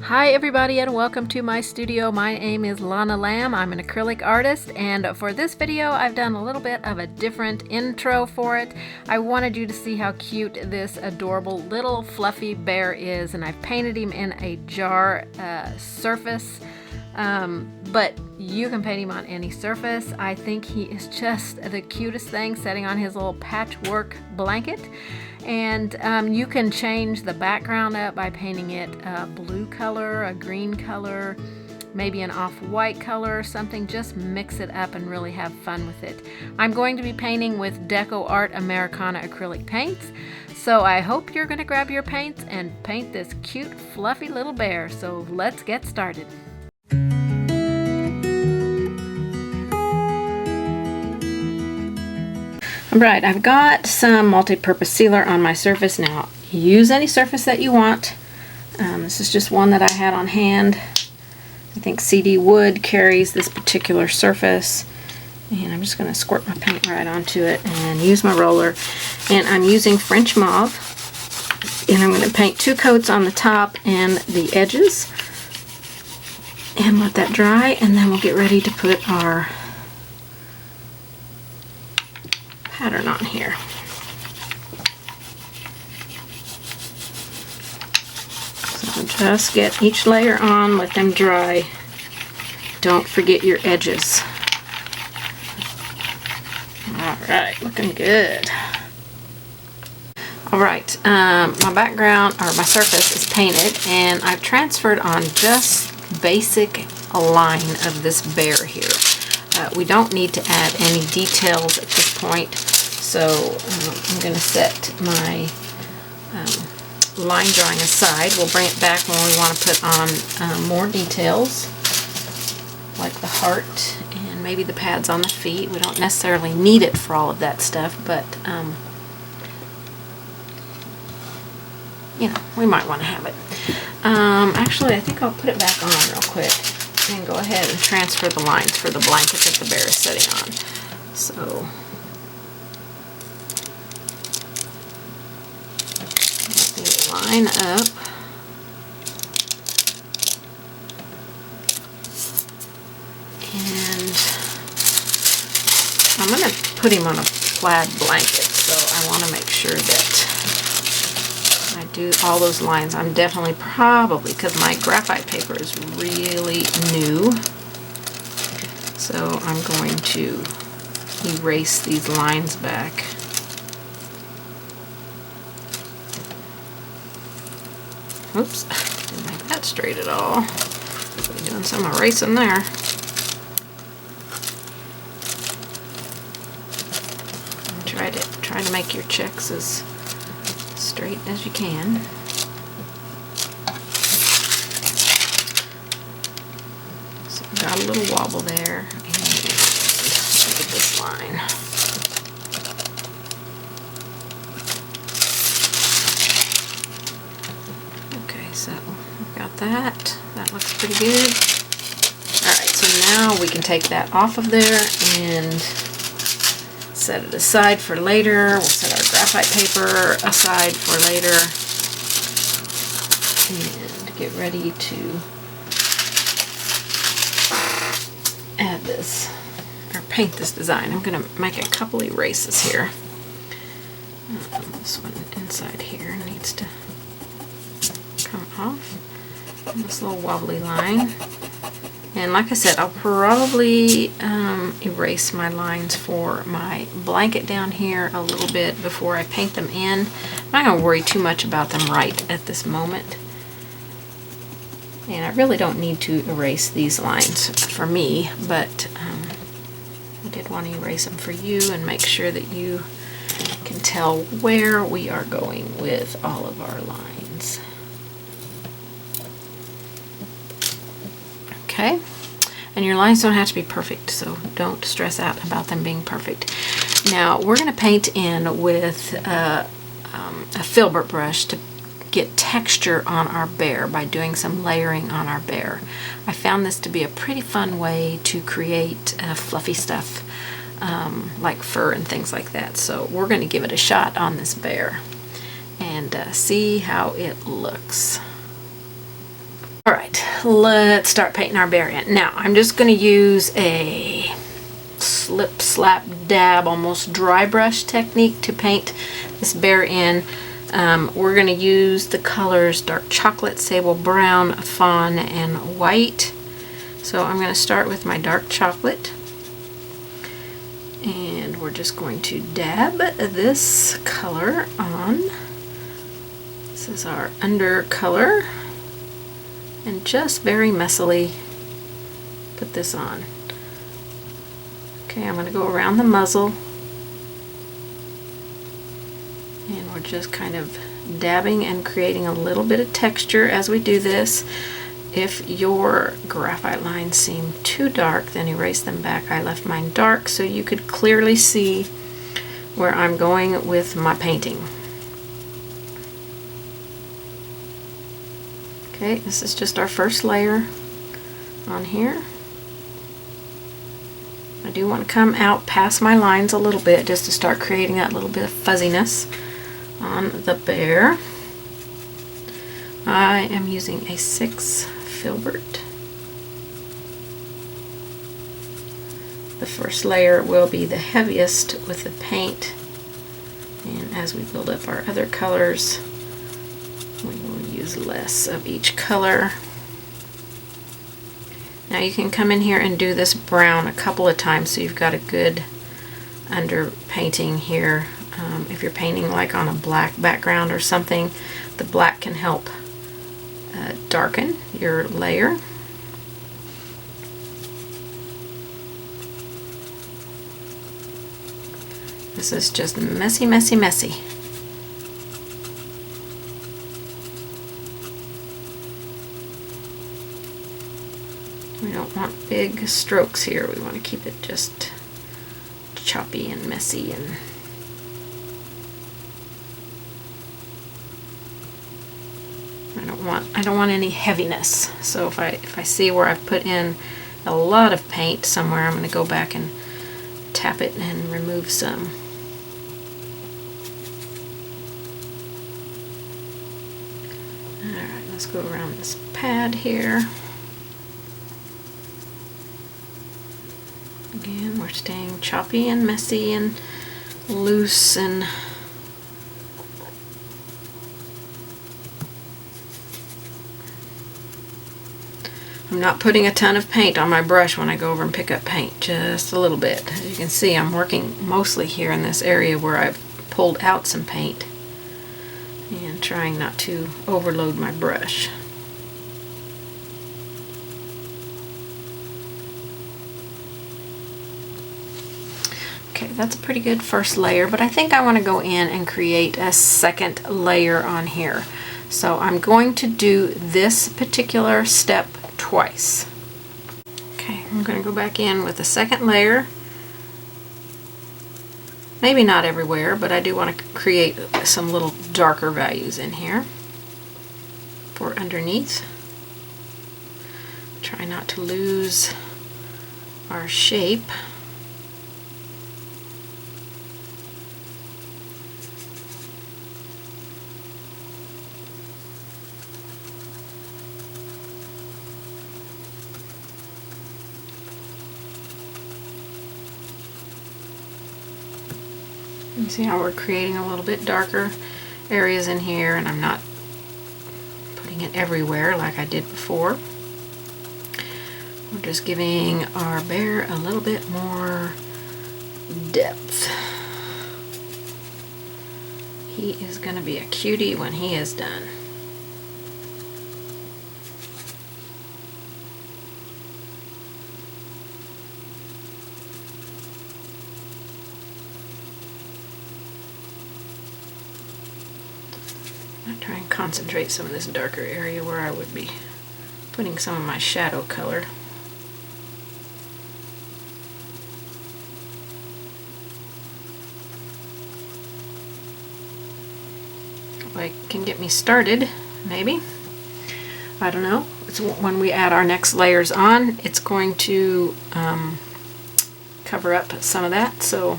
Hi everybody and welcome to my studio. My name is Lonna Lamb. I'm an acrylic artist, and for this video I've done a little bit of a different intro for it. I wanted you to see how cute this adorable little fluffy bear is, and I've painted him in a jar surface. But you can paint him on any surface. I think he is just the cutest thing sitting on his little patchwork blanket. And you can change the background up by painting it a blue color, a green color, maybe an off-white color or something. Just mix it up and really have fun with it. I'm going to be painting with Deco Art Americana acrylic paints. So I hope you're going to grab your paints and paint this cute, fluffy little bear. So let's get started. Alright, I've got some multi-purpose sealer on my surface now. Use any surface that you want. This is just one that I had on hand. I think CD Wood carries this particular surface. And I'm just going to squirt my paint right onto it and use my roller. And I'm using French Mauve. And I'm going to paint 2 coats on the top and the edges. And let that dry, and then we'll get ready to put our pattern on here. So just get each layer on, let them dry. Don't forget your edges. Alright, looking good. Alright, my background, or my surface is painted, and I've transferred on just basic line of this bear here. We don't need to add any details at this point, so I'm going to set my line drawing aside. We'll bring it back when we want to put on more details, like the heart and maybe the pads on the feet. We don't necessarily need it for all of that stuff, but you know, we might want to have it. Actually, I think I'll put it back on real quick and go ahead and transfer the lines for the blanket that the bear is sitting on. So line up. And I'm going to put him on a plaid blanket, so I want to make sure that I do all those lines. I'm definitely probably, because my graphite paper is really new, so I'm going to erase these lines back. Oops, didn't make that straight at all. Be doing some erasing there. And try to make your checks as straight as you can. So I've got a little wobble there, and look at this line. So I've got that. That looks pretty good. Alright, so now we can take that off of there and set it aside for later. We'll set our graphite paper aside for later and get ready to add this, or paint this design. I'm going to make a couple erases here. This one inside here needs to come off, and this little wobbly line. And like I said, I'll probably erase my lines for my blanket down here a little bit before I paint them in. I'm not going to worry too much about them right at this moment. And I really don't need to erase these lines for me, but I did want to erase them for you and make sure that you can tell where we are going with all of our lines. Okay, and your lines don't have to be perfect, so don't stress out about them being perfect. Now we're going to paint in with a filbert brush to get texture on our bear by doing some layering on our bear. I found this to be a pretty fun way to create fluffy stuff like fur and things like that. So we're going to give it a shot on this bear and see how it looks. Alright, let's start painting our bear in. Now, I'm just going to use a slip, slap, dab, almost dry brush technique to paint this bear in. We're going to use the colors dark chocolate, sable brown, fawn, and white. So I'm going to start with my dark chocolate. And we're just going to dab this color on. This is our under color. And just very messily put this on. Okay, I'm going to go around the muzzle. And we're just kind of dabbing and creating a little bit of texture as we do this. If your graphite lines seem too dark, then erase them back. I left mine dark so you could clearly see where I'm going with my painting. Okay, this is just our first layer on here. I do want to come out past my lines a little bit just to start creating that little bit of fuzziness on the bear. I am using a 6 filbert. The first layer will be the heaviest with the paint, and as we build up our other colors, we will use less of each color. Now you can come in here and do this brown a couple of times so you've got a good underpainting here. If you're painting like on a black background or something, the black can help darken your layer. This is just messy, messy, messy. We don't want big strokes here. We want to keep it just choppy and messy, and I don't want any heaviness. So if I see where I've put in a lot of paint somewhere, I'm going to go back and tap it and remove some. Alright, let's go around this pad here. Again, we're staying choppy and messy and loose, and I'm not putting a ton of paint on my brush when I go over and pick up paint, just a little bit. As you can see, I'm working mostly here in this area where I've pulled out some paint and trying not to overload my brush. Okay, that's a pretty good first layer, but I think I want to go in and create a second layer on here. So I'm going to do this particular step twice. Okay, I'm going to go back in with a second layer. Maybe not everywhere, but I do want to create some little darker values in here for underneath. Try not to lose our shape. You see how we're creating a little bit darker areas in here, and I'm not putting it everywhere like I did before. We're just giving our bear a little bit more depth. He is going to be a cutie when he is done. I'm going to try and concentrate some of this darker area where I would be putting some of my shadow color. Like, can get me started, maybe. I don't know. It's when we add our next layers on, it's going to cover up some of that, so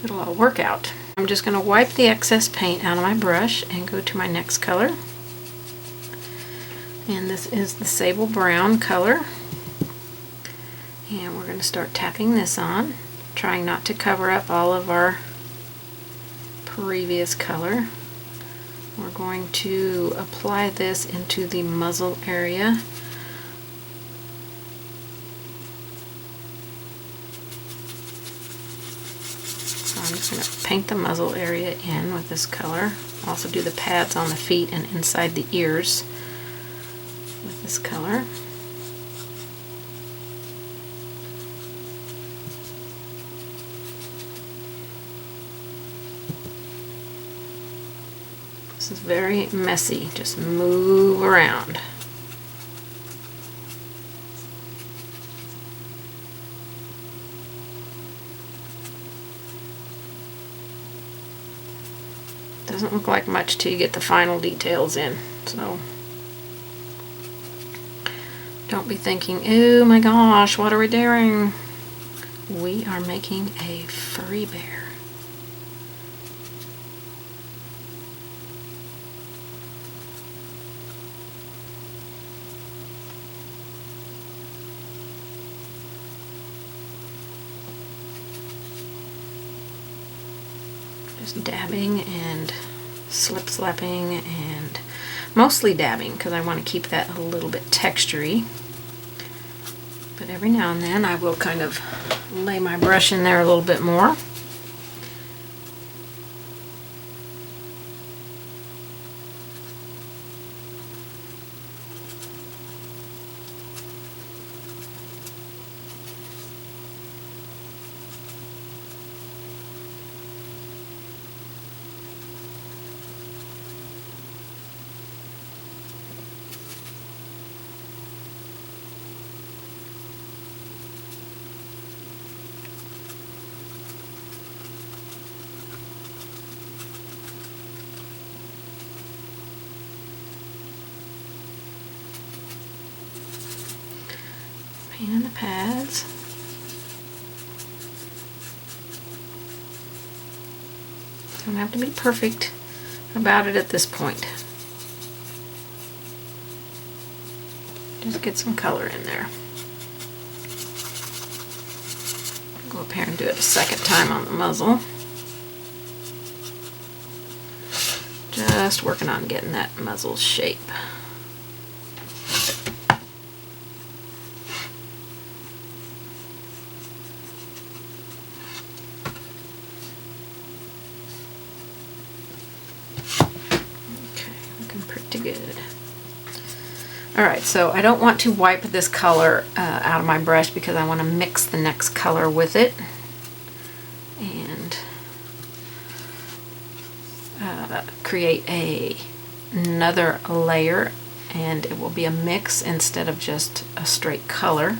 it'll all work out. I'm just going to wipe the excess paint out of my brush and go to my next color. And this is the sable brown color. And we're going to start tapping this on, trying not to cover up all of our previous color. We're going to apply this into the muzzle area. So I'm just going to paint the muzzle area in with this color. Also do the pads on the feet and inside the ears with this color. This is very messy. Just move around. Doesn't look like much till you get the final details in. So don't be thinking, oh my gosh, what are we doing? We are making a furry bear. Just dabbing and slip slapping, and mostly dabbing because I want to keep that a little bit textury. But every now and then I will kind of lay my brush in there a little bit more. Painting the pads. Don't have to be perfect about it at this point. Just get some color in there. Go up here and do it a second time on the muzzle. Just working on getting that muzzle shape. Good. Alright, so I don't want to wipe this color out of my brush because I want to mix the next color with it and create another layer, and it will be a mix instead of just a straight color.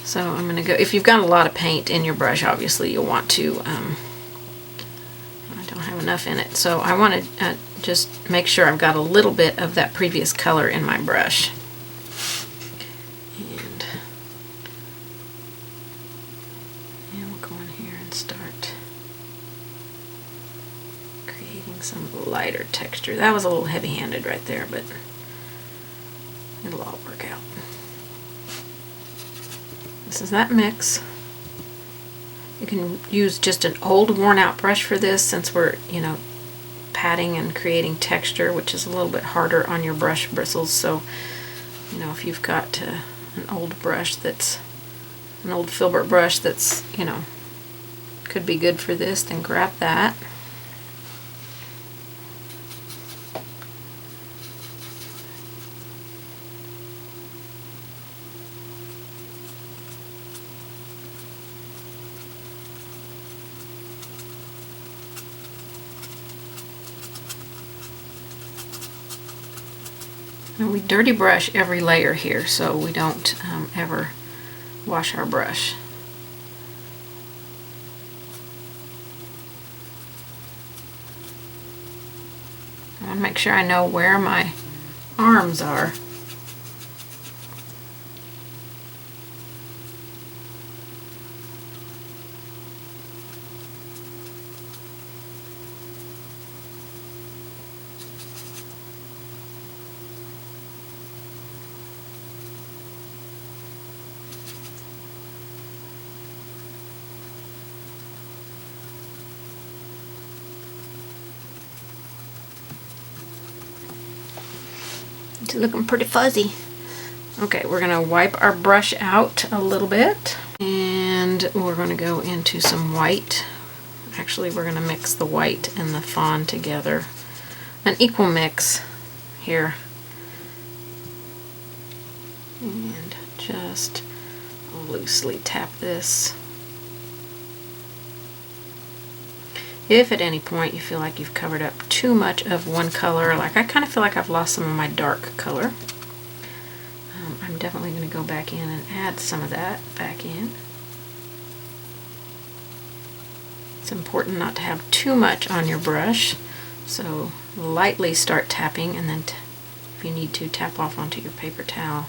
So I'm going to go, if you've got a lot of paint in your brush, obviously you'll want to, I don't have enough in it, so I want to just make sure I've got a little bit of that previous color in my brush. And we'll go in here and start creating some lighter texture. That was a little heavy-handed right there, but it'll all work out. This is that mix. You can use just an old worn-out brush for this, since we're, patting and creating texture, which is a little bit harder on your brush bristles. So, if you've got an old brush that's an old filbert brush that's, could be good for this, then grab that. And we dirty brush every layer here, so we don't ever wash our brush. I want to make sure I know where my arms are. It's looking pretty fuzzy. Okay, we're gonna wipe our brush out a little bit and we're gonna go into some white. Actually, we're gonna mix the white and the fawn together. An equal mix here. And just loosely tap this. If at any point you feel like you've covered up too much of one color, like I kind of feel like I've lost some of my dark color, I'm definitely going to go back in and add some of that back in. It's important not to have too much on your brush, so lightly start tapping, and then if you need to, tap off onto your paper towel.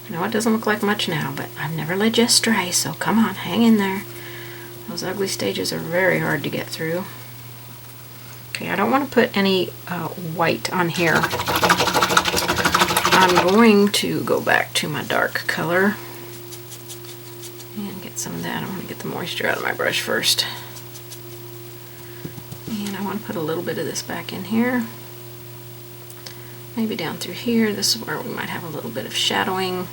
I know it doesn't look like much now, but I've never led you astray, so come on, hang in there. Those ugly stages are very hard to get through. Okay, I don't want to put any white on here. I'm going to go back to my dark color and get some of that. I want to get the moisture out of my brush first. And I want to put a little bit of this back in here. Maybe down through here. This is where we might have a little bit of shadowing.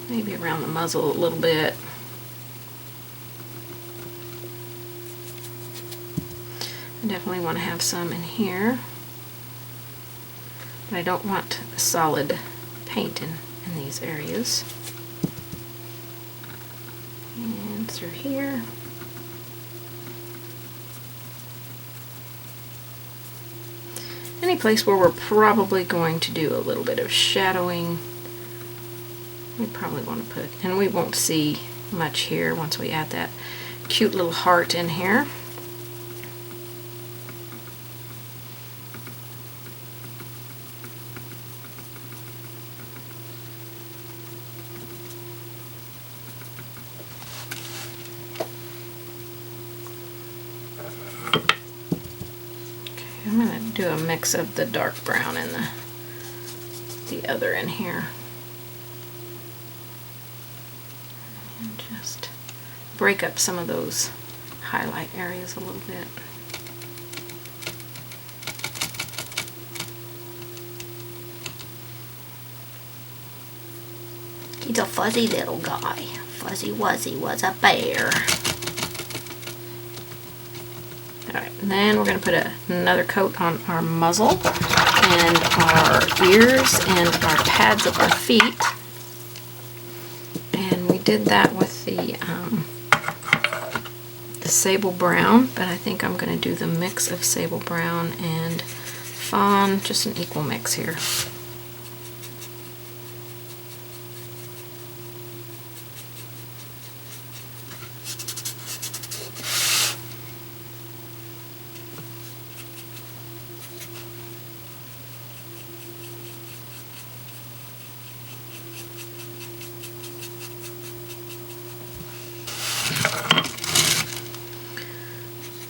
Maybe around the muzzle a little bit. I definitely want to have some in here. But I don't want solid paint in these areas. And through here. Any place where we're probably going to do a little bit of shadowing, we probably want to put, and we won't see much here once we add that cute little heart in here. I'm going to do a mix of the dark brown and the other in here. And just break up some of those highlight areas a little bit. He's a fuzzy little guy. Fuzzy Wuzzy was a bear. Alright, and then we're going to put another coat on our muzzle and our ears and our pads of our feet. And we did that with the sable brown, but I think I'm going to do the mix of sable brown and fawn, just an equal mix here.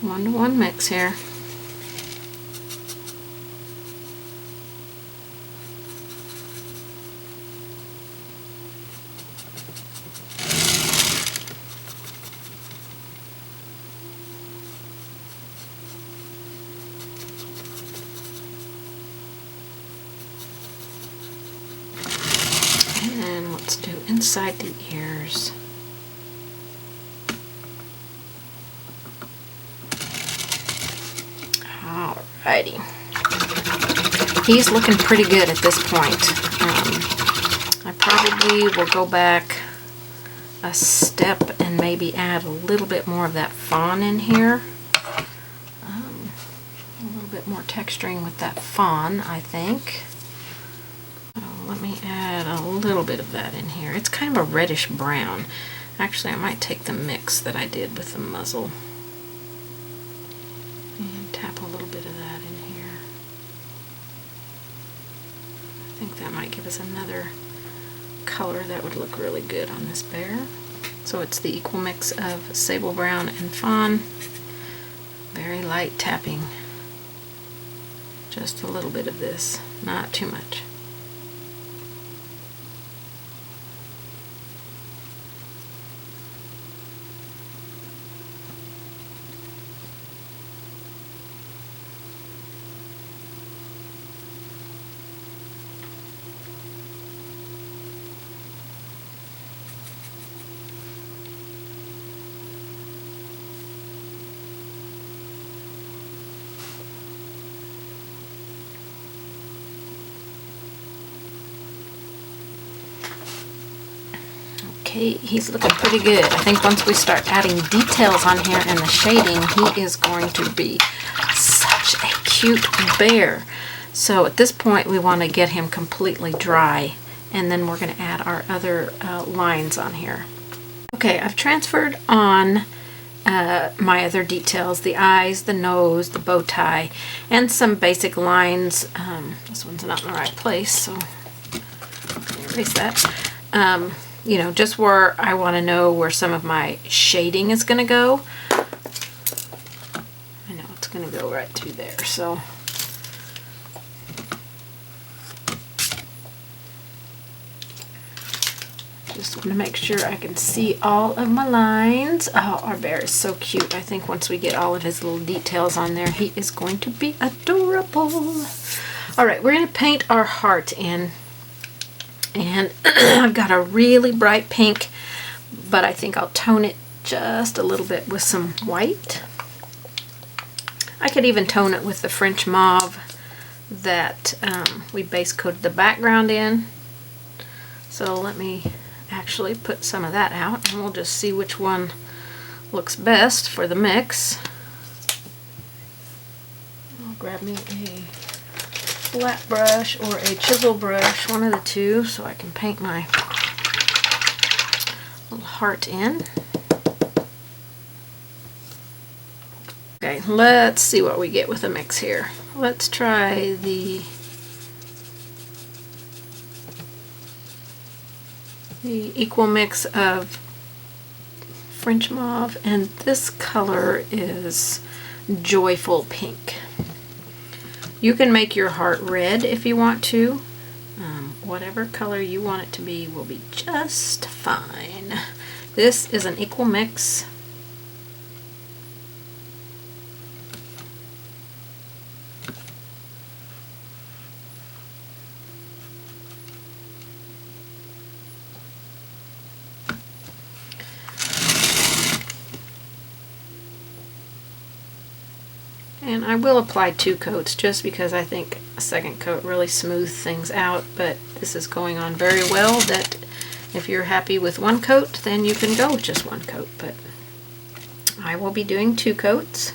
One-to-one mix here. And let's do inside the ears. Alrighty. He's looking pretty good at this point. I probably will go back a step and maybe add a little bit more of that fawn in here. A little bit more texturing with that fawn, I think. Let me add a little bit of that in here. It's kind of a reddish brown. Actually, I might take the mix that I did with the muzzle and tap a little bit of that in here. I think that might give us another color that would look really good on this bear. So it's the equal mix of sable brown and fawn. Very light tapping. Just a little bit of this, not too much. Okay, he's looking pretty good. I think once we start adding details on here and the shading, he is going to be such a cute bear. So at this point, we want to get him completely dry, and then we're going to add our other lines on here. Okay, I've transferred on my other details, the eyes, the nose, the bow tie, and some basic lines. This one's not in the right place, so erase that. You know, just where I want to know where some of my shading is going to go. I know it's going to go right through there, so just want to make sure I can see all of my lines. Oh, our bear is so cute. I think once we get all of his little details on there, he is going to be adorable. All right, we're going to paint our heart in. And I've got a really bright pink, but I think I'll tone it just a little bit with some white. I could even tone it with the French mauve that we base coated the background in. So let me actually put some of that out, and we'll just see which one looks best for the mix. I'll grab me a flat brush or a chisel brush, one of the two, so I can paint my little heart in. Okay, let's see what we get with the mix here. Let's try the equal mix of French mauve, and this color is joyful pink. You can make your heart red if you want to. Whatever color you want it to be will be just fine. This is an equal mix. And I will apply 2 coats just because I think a second coat really smooths things out, but this is going on very well that if you're happy with 1 coat, then you can go with just 1 coat, but I will be doing 2 coats.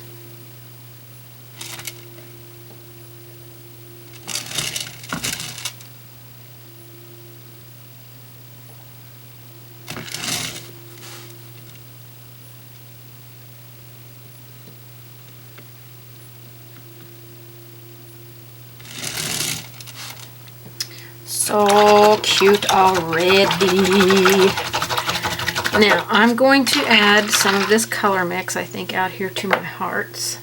So cute already. Now I'm going to add some of this color mix, I think, out here to my hearts.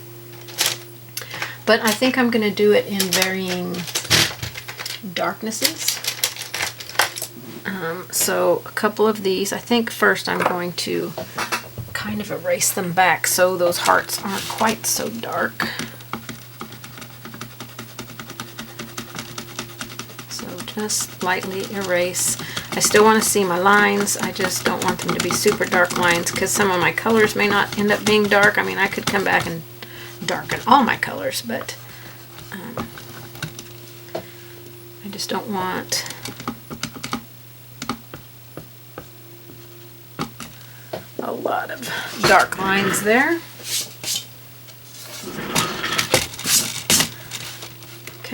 But I think I'm going to do it in varying darknesses. So a couple of these, I think first I'm going to kind of erase them back so those hearts aren't quite so dark. Just lightly erase. I still want to see my lines. I just don't want them to be super dark lines because some of my colors may not end up being dark. I mean, I could come back and darken all my colors, but I just don't want a lot of dark lines there.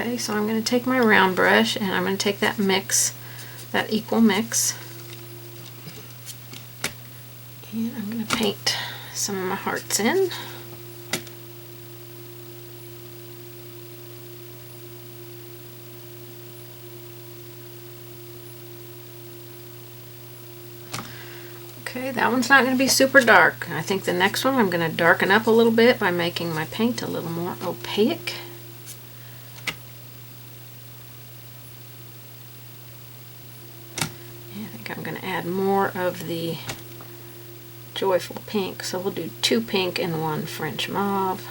Okay, so I'm going to take my round brush and I'm going to take that mix, that equal mix, and I'm going to paint some of my hearts in. Okay, that one's not going to be super dark. I think the next one I'm going to darken up a little bit by making my paint a little more opaque. I'm going to add more of the Joyful Pink. So we'll do 2 pink and 1 French Mauve.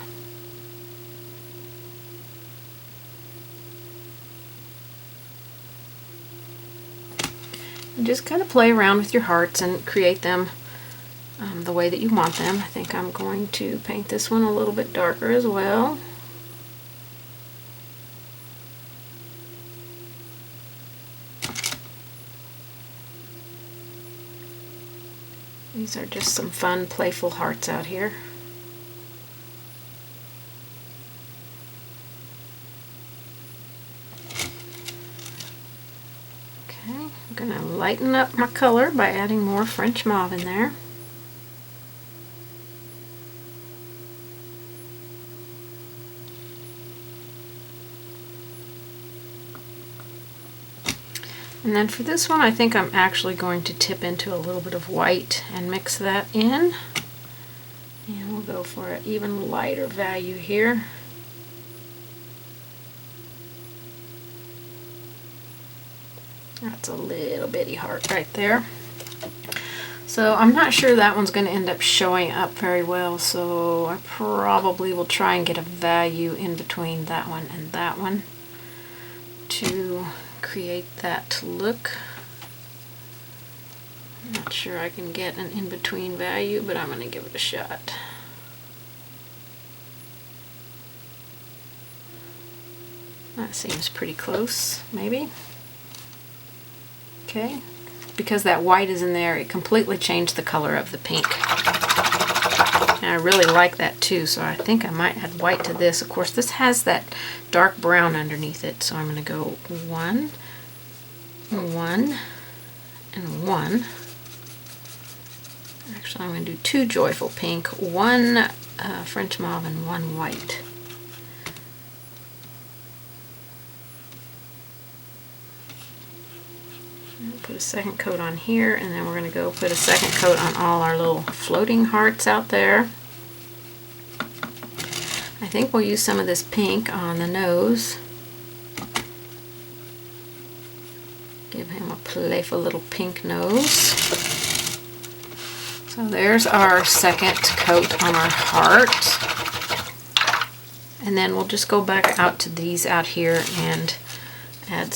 And just kind of play around with your hearts and create them the way that you want them. I think I'm going to paint this one a little bit darker as well. These are just some fun, playful hearts out here. Okay, I'm going to lighten up my color by adding more French Mauve in there. And then for this one, I think I'm actually going to tip into a little bit of white and mix that in. And we'll go for an even lighter value here. That's a little bitty heart right there. So I'm not sure that one's going to end up showing up very well, so I probably will try and get a value in between that one and that one to create that look. I'm not sure I can get an in-between value, but I'm going to give it a shot. That seems pretty close, maybe. Okay, because that white is in there, it completely changed the color of the pink. And I really like that too, so I think I might add white to this. Of course, this has that dark brown underneath it, so I'm going to go 1, 1, and 1. Actually, I'm going to do 2 Joyful Pink, 1 French Mauve, and 1 white. Put a second coat on here, and then we're going to go put a second coat on all our little floating hearts out there. I think we'll use some of this pink on the nose. Give him a playful little pink nose. So there's our second coat on our heart. And then we'll just go back out to these out here and add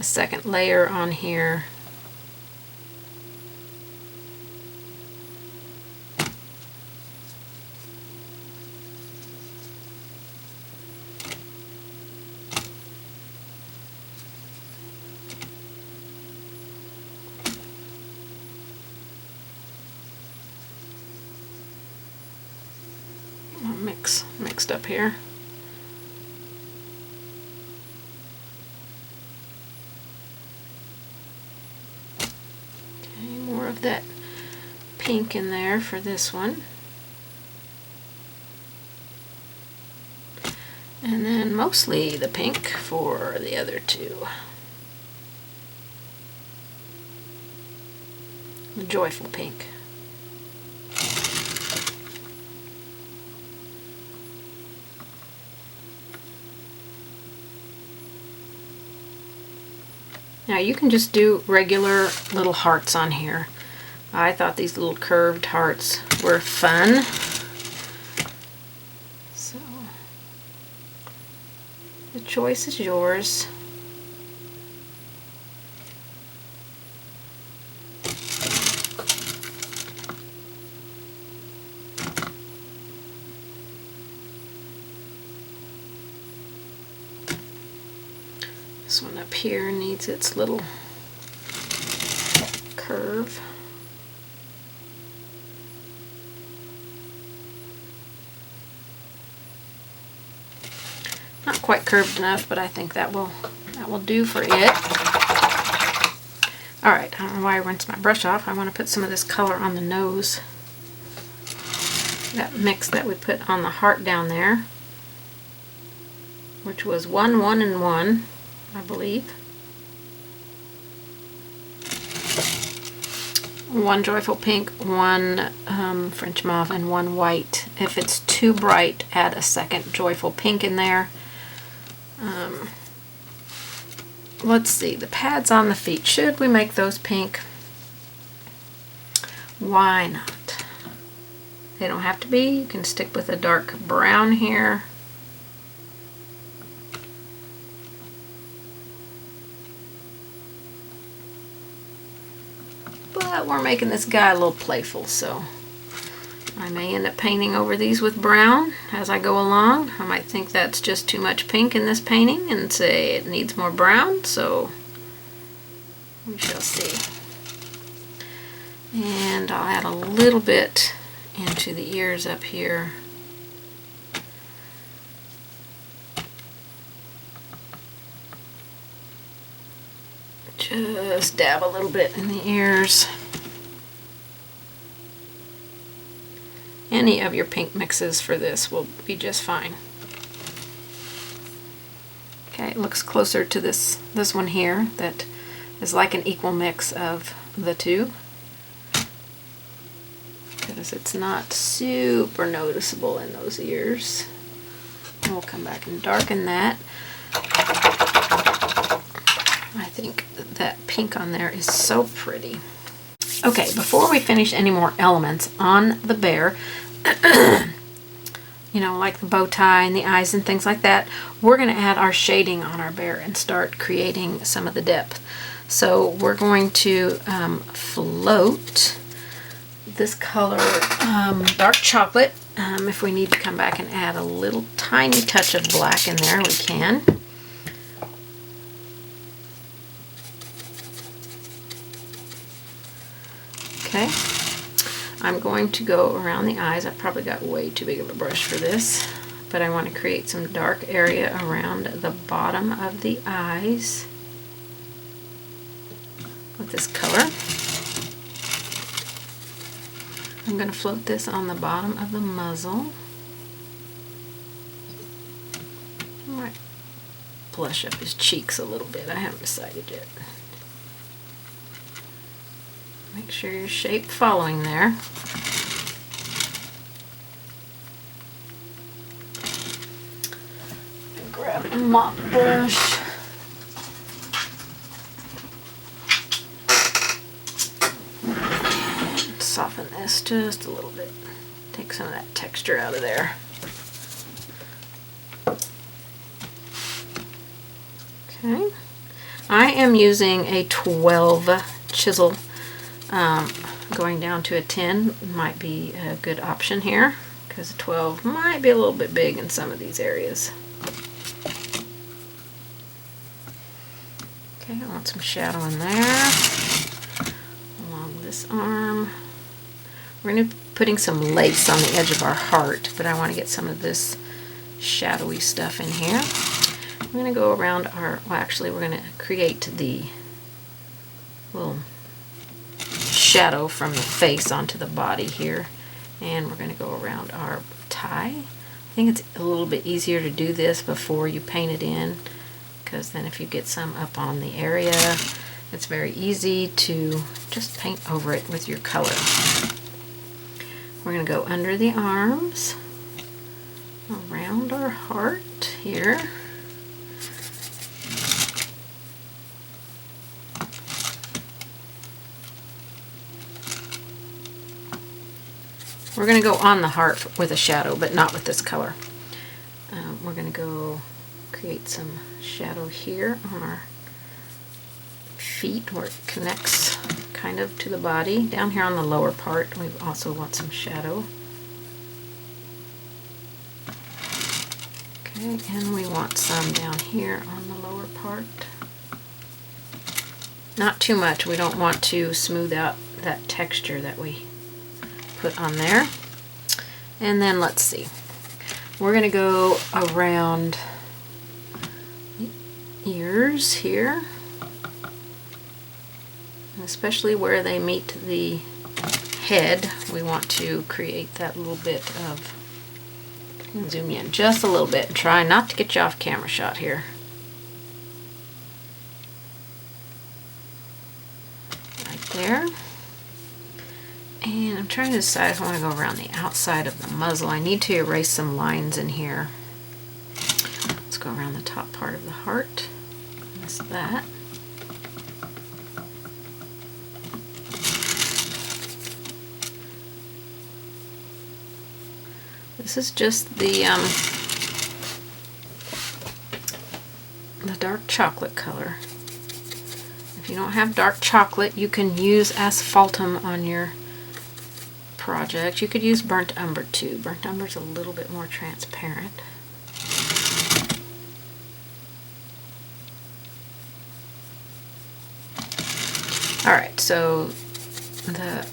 a second layer on here. Mixed up here. Okay, more of that pink in there for this one. And then mostly the pink for the other two. The Joyful Pink. Now you can just do regular little hearts on here. I thought these little curved hearts were fun. So the choice is yours. This one up here needs its little curve. Not quite curved enough, but I think that will do for it. Alright, I don't know why I rinsed my brush off. I want to put some of this color on the nose. That mix that we put on the heart down there, which was 1, 1, and 1. I believe. 1 Joyful Pink, 1 French Mauve, and 1 white. If it's too bright, add a second Joyful Pink in there. let's see, the pads on the feet, should we make those pink? Why not? They don't have to be. You can stick with a dark brown here. But we're making this guy a little playful, so I may end up painting over these with brown as I go along. I might think that's just too much pink in this painting and say it needs more brown, so we shall see. And I'll add a little bit into the ears up here. Just dab a little bit in the ears. Any of your pink mixes for this will be just fine. Okay, it looks closer to this one here that is like an equal mix of the two, because it's not super noticeable in those ears. And we'll come back and darken that. I think that pink on there is so pretty. Okay, before we finish any more elements on the bear, you know, like the bow tie and the eyes and things like that, we're going to add our shading on our bear and start creating some of the depth. So we're going to float this color, dark chocolate. If we need to come back and add a little tiny touch of black in there, we can. Okay, I'm going to go around the eyes. I probably got way too big of a brush for this, but I want to create some dark area around the bottom of the eyes with this color. I'm going to float this on the bottom of the muzzle. I might blush up his cheeks a little bit. I haven't decided yet. Make sure your shape following there. Grab a mop brush. Soften this just a little bit. Take some of that texture out of there. Okay. I am using a 12 chisel. Going down to a 10 might be a good option here, because a 12 might be a little bit big in some of these areas. Okay, I want some shadow in there along this arm. We're going to be putting some lace on the edge of our heart, but I want to get some of this shadowy stuff in here. I'm going to go around our, well, actually we're going to create the little shadow from the face onto the body here, and we're going to go around our tie. I think it's a little bit easier to do this before you paint it in, because then if you get some up on the area, it's very easy to just paint over it with your color. We're going to go under the arms, around our heart here. We're going to go on the heart with a shadow, but not with this color. We're going to go create some shadow here on our feet where it connects kind of to the body. Down here on the lower part, we also want some shadow. Okay, and we want some down here on the lower part. Not too much. We don't want to smooth out that texture that we put on there. And then let's see, we're going to go around the ears here, especially where they meet the head. We want to create that little bit of, zoom in just a little bit and try not to get you off camera shot here. Right there. And I'm trying to decide if I want to go around the outside of the muzzle. I need to erase some lines in here. Let's go around the top part of the heart. This that. This is just the dark chocolate color. If you don't have dark chocolate, you can use asphaltum on your project. You could use burnt umber too. Burnt umber is a little bit more transparent. Alright, so the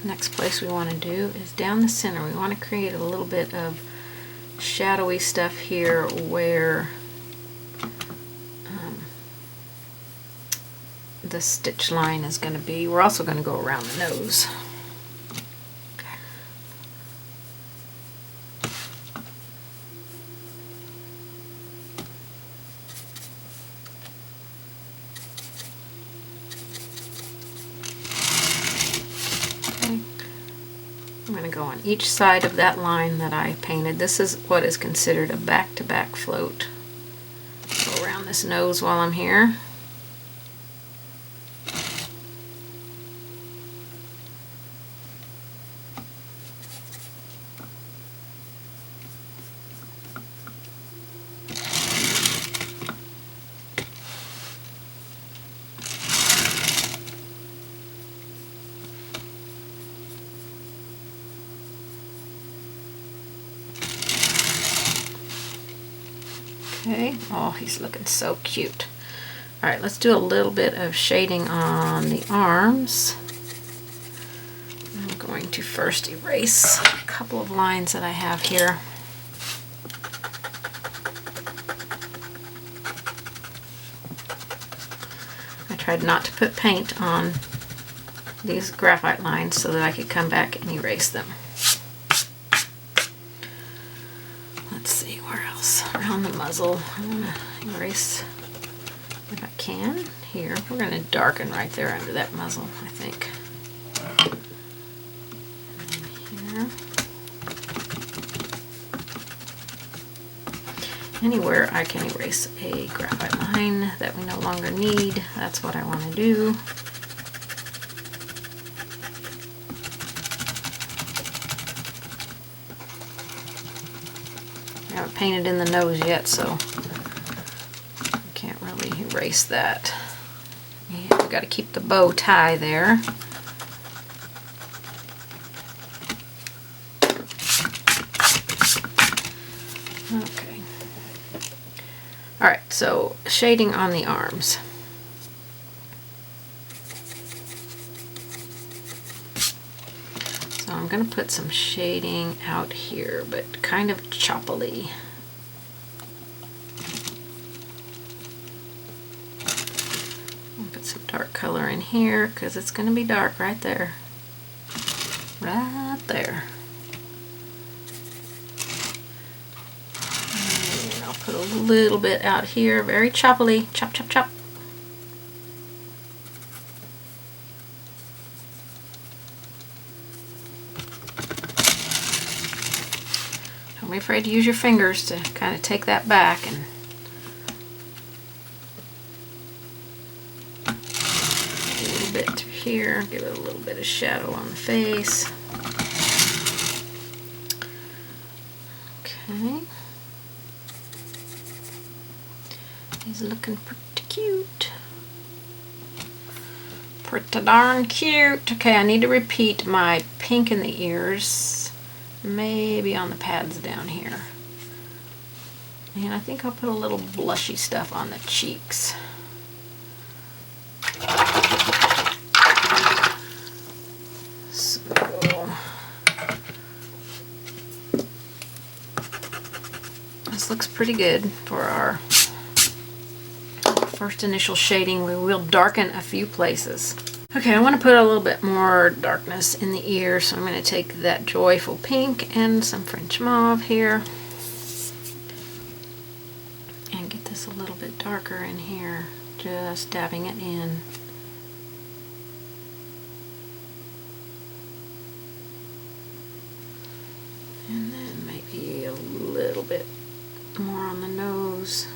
next place we want to do is down the center. We want to create a little bit of shadowy stuff here where the stitch line is going to be. We're also going to go around the nose. I'm going to go on each side of that line that I painted. This is what is considered a back-to-back float. Go around this nose while I'm here. Okay, oh, he's looking so cute. Alright, let's do a little bit of shading on the arms. I'm going to first erase a couple of lines that I have here. I tried not to put paint on these graphite lines so that I could come back and erase them. Let's see, where else? Around the muzzle. I'm going to erase if I can. Here, we're going to darken right there under that muzzle, I think. Here. Anywhere I can erase a graphite line that we no longer need, that's what I want to do. I haven't painted in the nose yet, so I can't really erase that. Yeah, we've got to keep the bow tie there. Okay. Alright, so shading on the arms. So I'm going to put some shading out here, but kind of choppily. I'll put some dark color in here because it's going to be dark right there. Right there. And I'll put a little bit out here, very choppily. Chop, chop, chop. Don't be afraid to use your fingers to kind of take that back and a little bit through here, give it a little bit of shadow on the face. Okay. He's looking pretty cute. Pretty darn cute. Okay, I need to repeat my pink in the ears. Maybe on the pads down here. And I think I'll put a little blushy stuff on the cheeks. So this looks pretty good for our first initial shading. We will darken a few places. Okay, I want to put a little bit more darkness in the ear, so I'm going to take that joyful pink and some French mauve here and get this a little bit darker in here, just dabbing it in. And then maybe a little bit more on the nose.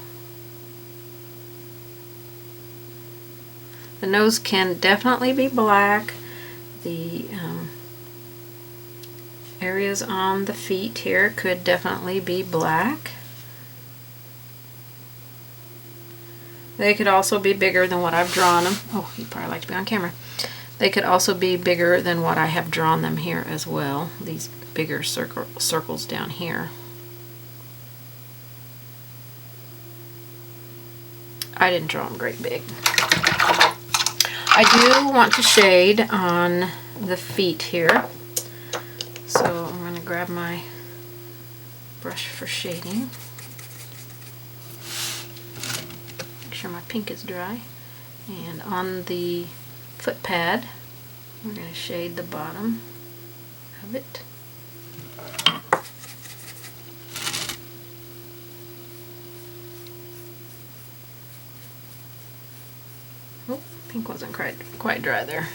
The nose can definitely be black. The areas on the feet here could definitely be black. They could also be bigger than what I've drawn them. Oh, you'd probably like to be on camera. They could also be bigger than what I have drawn them here as well. These bigger circles down here. I didn't draw them great big. I do want to shade on the feet here. So I'm going to grab my brush for shading. Make sure my pink is dry. And on the foot pad, we're going to shade the bottom of it. Oh, pink wasn't quite dry there.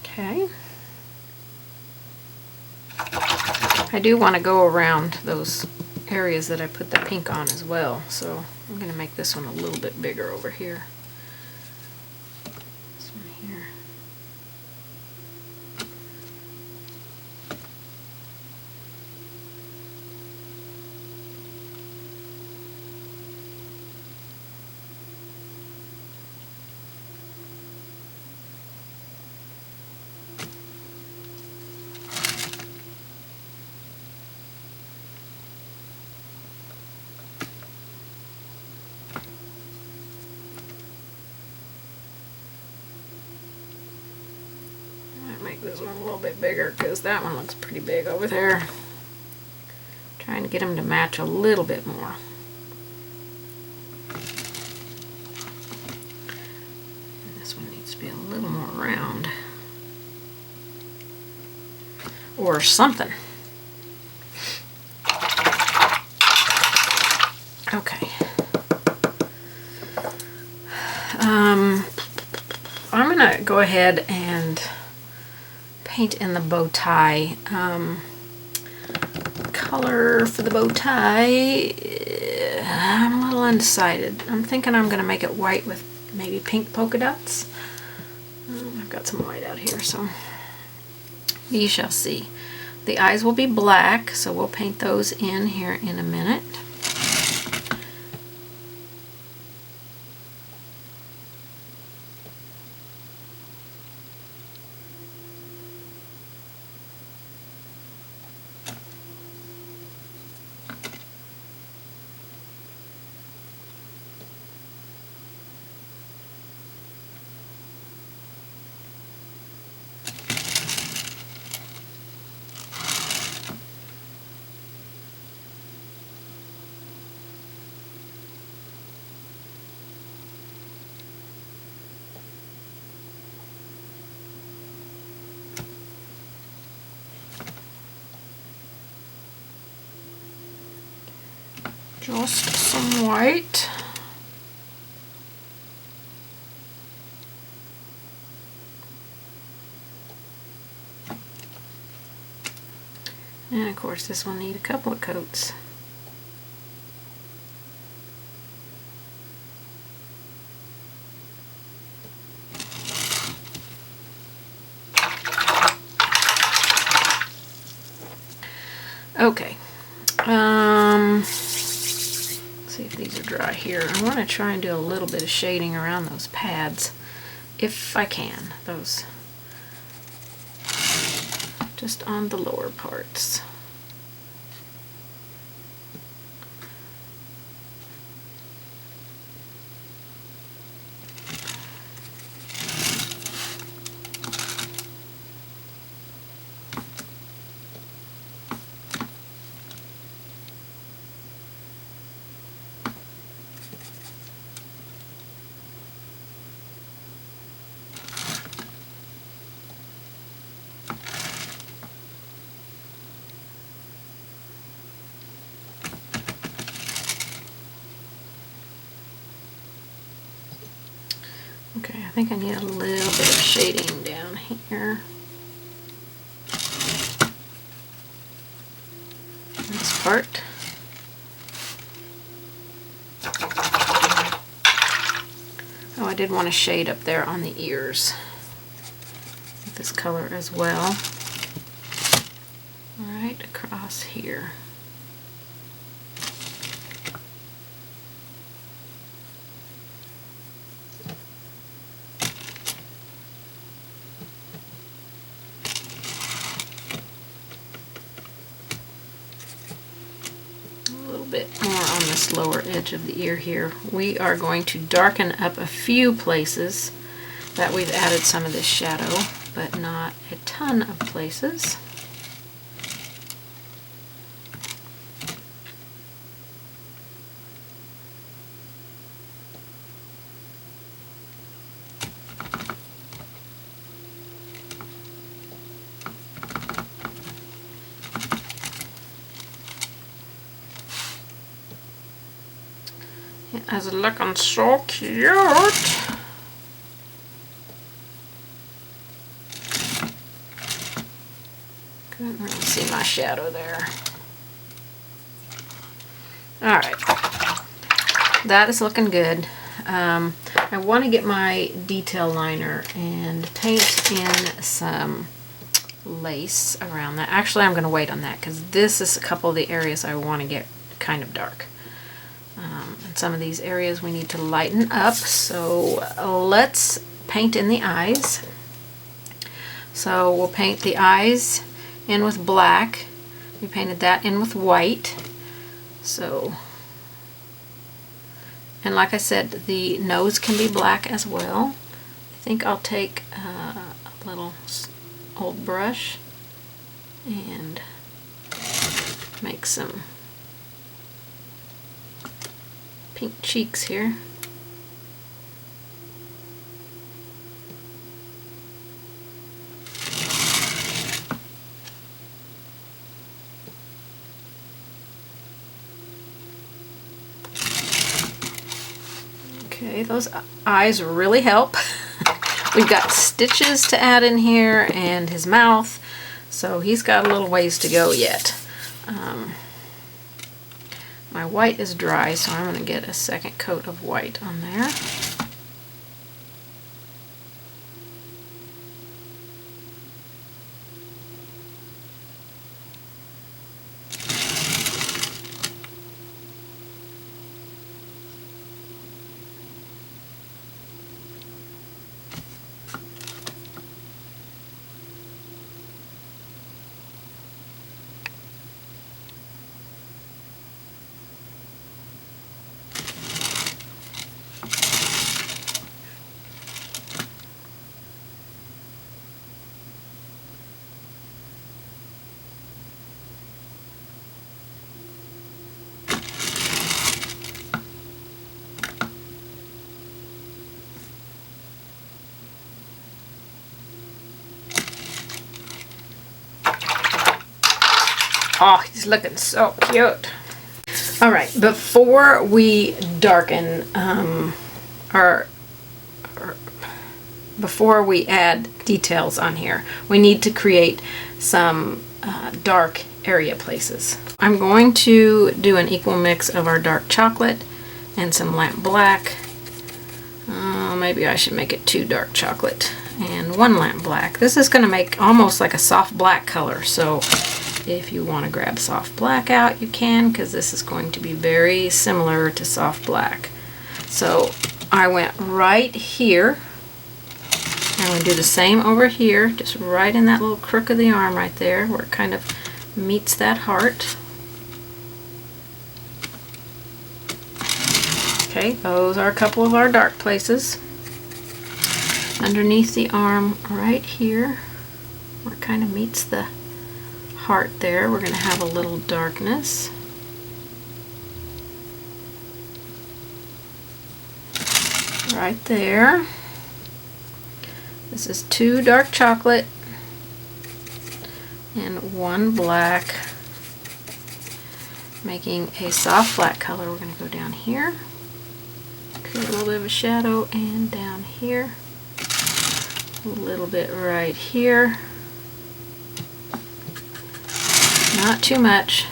Okay. I do want to go around those areas that I put the pink on as well, so I'm going to make this one a little bit bigger over here. This one here. Make this one a little bit bigger because that one looks pretty big over there. Trying to get them to match a little bit more. And this one needs to be a little more round. Or something. Okay. I'm going to go ahead and paint in the bow tie. Color for the bow tie, I'm a little undecided. I'm thinking I'm going to make it white with maybe pink polka dots. I've got some white out here, so we shall see. The eyes will be black, so we'll paint those in here in a minute. Just some white. And of course this will need a couple of coats. Okay. See if these are dry here. I want to try and do a little bit of shading around those pads if I can. Those just on the lower parts. Okay, I think I need a little bit of shading down here. this part. Oh, I did want to shade up there on the ears with this color as well. Right across here. Bit more on this lower edge of the ear here. We are going to darken up a few places that we've added some of this shadow, but not a ton of places. It is looking so cute. Couldn't really see my shadow there. Alright, that is looking good. I want to get my detail liner and paint in some lace around that. Actually, I'm going to wait on that because this is a couple of the areas I want to get kind of dark. And some of these areas we need to lighten up, so let's paint in the eyes. So we'll paint the eyes in with black. We painted that in with white. So, and like I said, the nose can be black as well. I think I'll take a little old brush and make some pink cheeks here. Okay, those eyes really help. We've got stitches to add in here and his mouth, so he's got a little ways to go yet. My white is dry, so I'm going to get a second coat of white on there. Oh, he's looking so cute. All right, before we darken before we add details on here, we need to create some dark area places. I'm going to do an equal mix of our dark chocolate and some lamp black. Maybe I should make it 2 dark chocolate and 1 lamp black. This is going to make almost like a soft black color, so if you want to grab soft black out, you can, because this is going to be very similar to soft black. So I went right here. I'm going to do the same over here, just right in that little crook of the arm right there, where it kind of meets that heart. Okay, those are a couple of our dark places. Underneath the arm right here, where it kind of meets the heart there, we're going to have a little darkness. Right there. This is 2 dark chocolate and 1 black, making a soft black color. We're going to go down here, create a little bit of a shadow, and down here, a little bit right here. Not too much,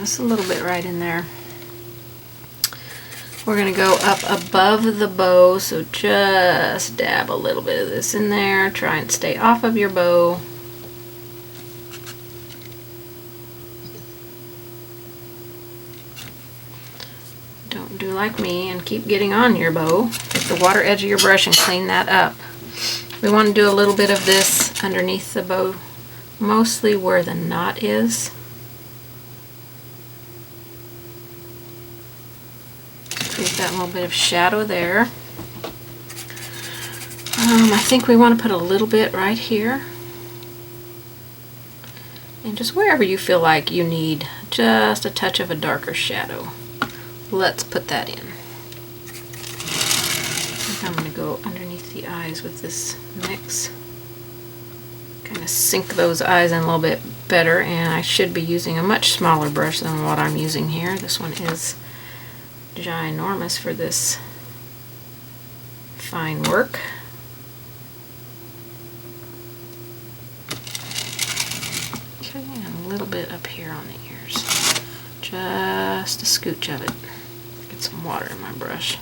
Just a little bit right in there. We're going to go up above the bow, so just dab a little bit of this in there. Try and stay off of your bow. Don't do like me and keep getting on your bow. Take the water edge of your brush and clean that up. We want to do a little bit of this underneath the bow, mostly where the knot is. Create that little bit of shadow there. I think we want to put a little bit right here. And just wherever you feel like you need just a touch of a darker shadow. Let's put that in. I think I'm going to go underneath the eyes with this mix. Kind of sink those eyes in a little bit better, and I should be using a much smaller brush than what I'm using here. This one is ginormous for this fine work. Okay, and a little bit up here on the ears. Just a scooch of it. Get some water in my brush.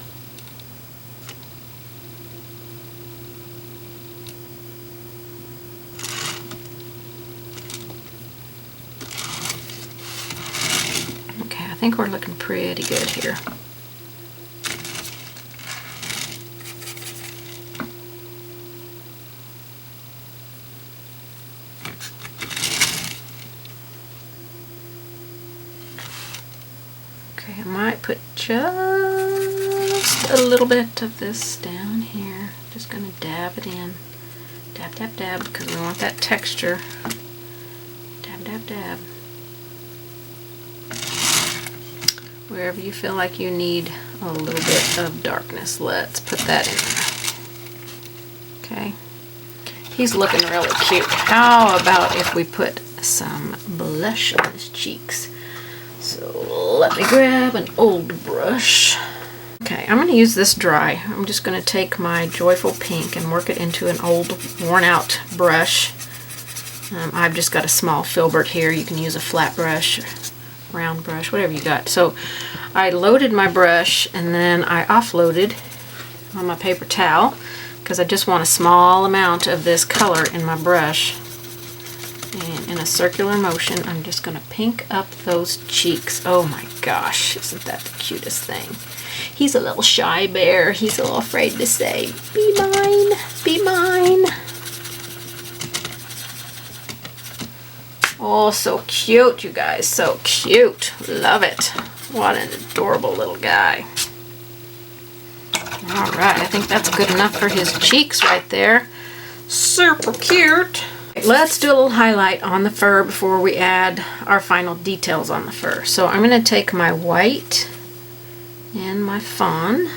Okay, I think we're looking pretty good here. Okay, I might put just a little bit of this down here. Just going to dab it in. Dab, dab, dab, because we want that texture. Dab, dab, dab. Wherever you feel like you need a little bit of darkness, let's put that in there. Okay. He's looking really cute. How about if we put some blush on his cheeks? So let me grab an old brush. Okay, I'm going to use this dry. I'm just going to take my Joyful Pink and work it into an old worn out brush. I've just got a small filbert here. You can use a flat brush, round brush, whatever you got. So I loaded my brush and then I offloaded on my paper towel because I just want a small amount of this color in my brush. And in a circular motion, I'm just going to pink up those cheeks. Oh my gosh, isn't that the cutest thing? He's a little shy bear. He's a little afraid to say, "Be mine, be mine." Oh, so cute, you guys. So cute. Love it. What an adorable little guy. Alright, I think that's good enough for his cheeks right there. Super cute. Let's do a little highlight on the fur before we add our final details on the fur. So I'm going to take my white and my fawn.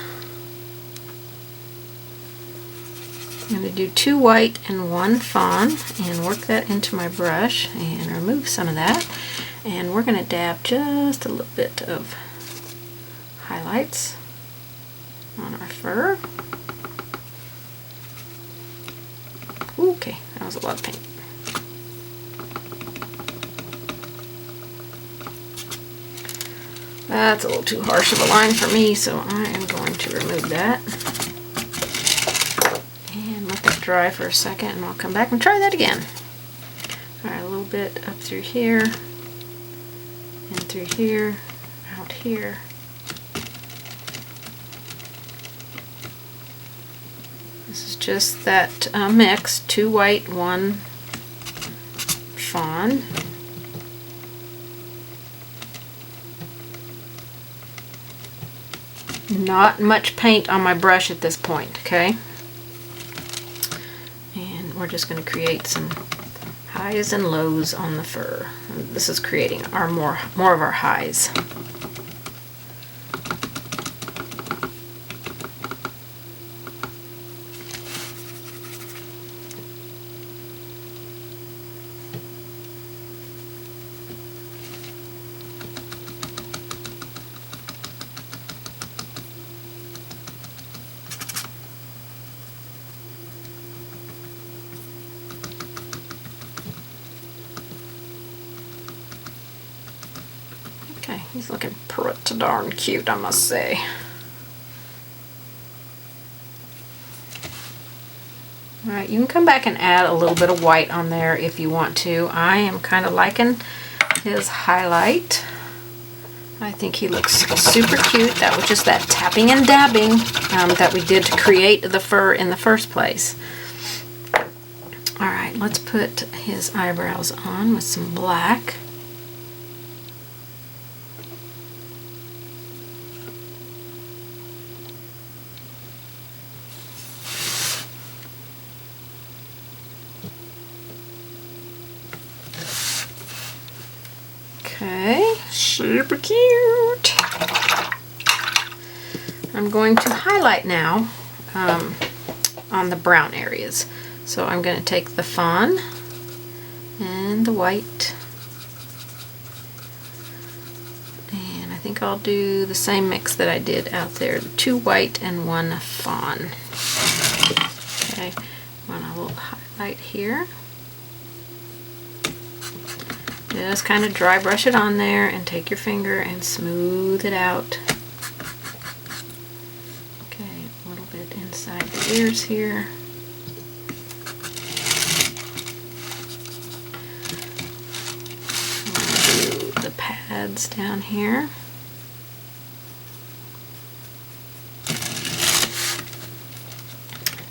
I'm going to do 2 white and 1 fawn and work that into my brush and remove some of that. And we're going to dab just a little bit of highlights on our fur. Okay, that was a lot of paint. That's a little too harsh of a line for me, so I am going to remove that. And let that dry for a second, and I'll come back and try that again. Alright, a little bit up through here, and through here, out here. This is just that mix, 2 white, 1 fawn. Not much paint on my brush at this point, okay? And we're just going to create some highs and lows on the fur. This is creating our more of our highs. He's looking pretty darn cute, I must say. Alright, you can come back and add a little bit of white on there if you want to. I am kind of liking his highlight. I think he looks super cute. That was just that tapping and dabbing that we did to create the fur in the first place. Alright, let's put his eyebrows on with some black. Okay, super cute. I'm going to highlight now on the brown areas. So I'm going to take the fawn and the white, and I think I'll do the same mix that I did out there, 2 white and 1 fawn. Okay, want a little highlight here. Just kind of dry brush it on there and take your finger and smooth it out. Okay, a little bit inside the ears here. The pads down here.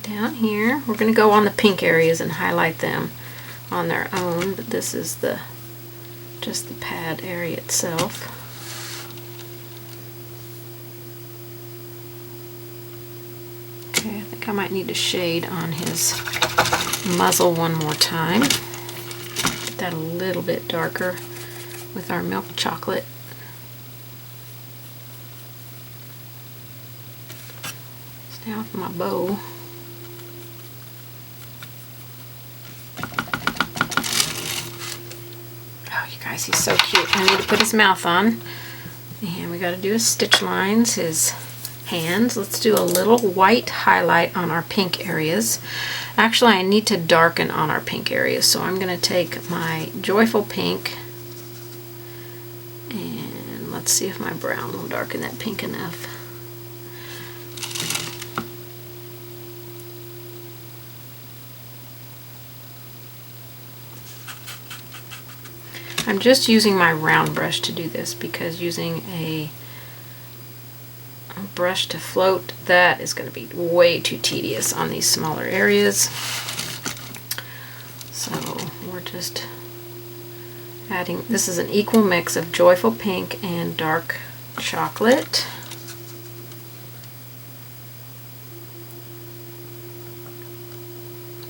Down here, we're going to go on the pink areas and highlight them on their own, but this is just the pad area itself. Okay, I think I might need to shade on his muzzle one more time. Get that a little bit darker with our milk chocolate. Stay off my bow. Oh, you guys, he's so cute. I need to put his mouth on. And we got to do his stitch lines, his hands. Let's do a little white highlight on our pink areas. Actually, I need to darken on our pink areas, so I'm going to take my Joyful Pink and let's see if my brown will darken that pink enough. I'm just using my round brush to do this because using a brush to float, that is going to be way too tedious on these smaller areas. So we're just adding, this is an equal mix of Joyful Pink and dark chocolate.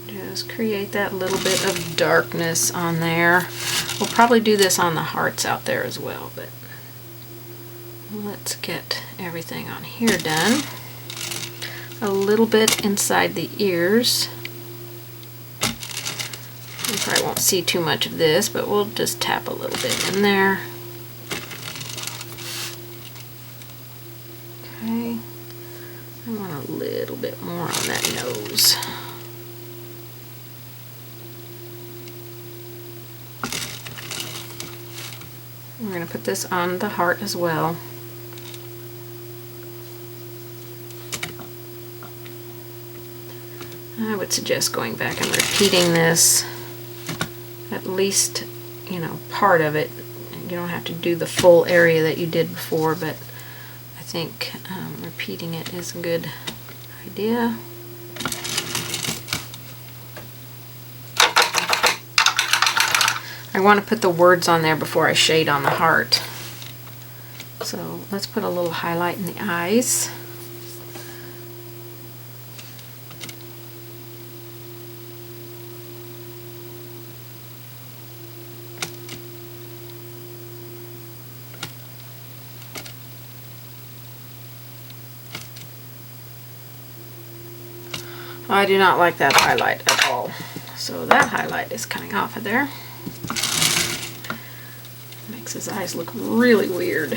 Just create that little bit of darkness on there. We'll probably do this on the hearts out there as well, but let's get everything on here done. A little bit inside the ears. You probably won't see too much of this, but we'll just tap a little bit in there. Okay, I want a little bit more on that nose. We're going to put this on the heart as well. I would suggest going back and repeating this, at least, you know, part of it. You don't have to do the full area that you did before, but I think repeating it is a good idea. I want to put the words on there before I shade on the heart. So let's put a little highlight in the eyes. I do not like that highlight at all. So that highlight is coming off of there. Makes his eyes look really weird.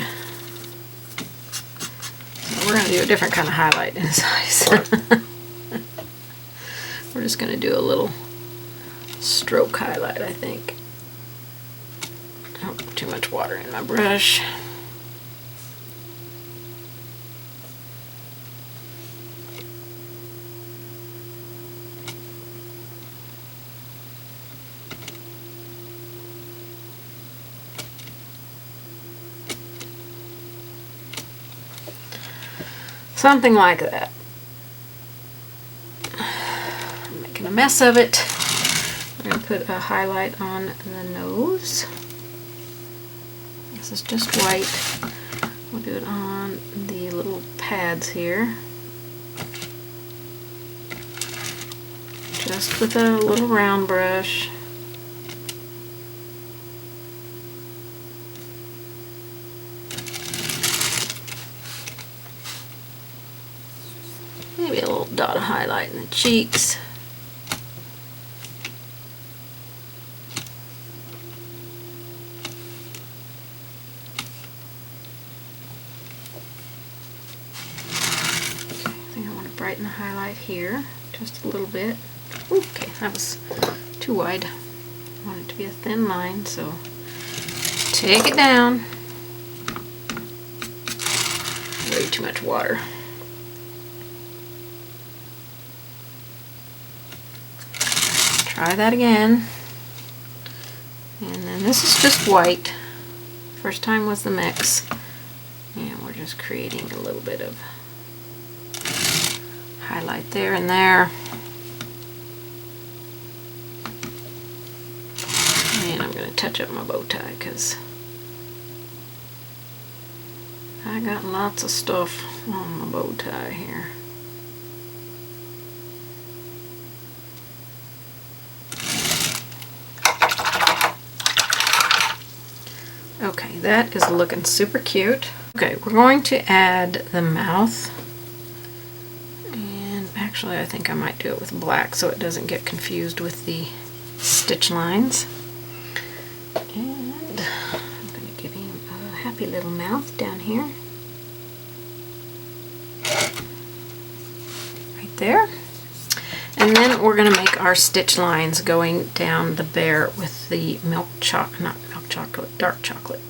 So we're going to do a different kind of highlight in his eyes. We're just going to do a little stroke highlight, I think. Oh, too much water in my brush. Something like that. I'm making a mess of it. I'm going to put a highlight on the nose. This is just white. We'll do it on the little pads here. Just with a little round brush. Maybe a little dot of highlight in the cheeks. I think I want to brighten the highlight here just a little bit. Okay, that was too wide. I want it to be a thin line, so take it down. Way too much water. Try that again. And then this is just white. First time was the mix. And we're just creating a little bit of highlight there and there. And I'm going to touch up my bow tie because I got lots of stuff on my bow tie here. Okay, that is looking super cute. Okay, we're going to add the mouth. And actually I think I might do it with black so it doesn't get confused with the stitch lines. And I'm going to give him a happy little mouth down here. Right there. And then we're going to make our stitch lines going down the bear with the not milk chocolate, dark chocolate.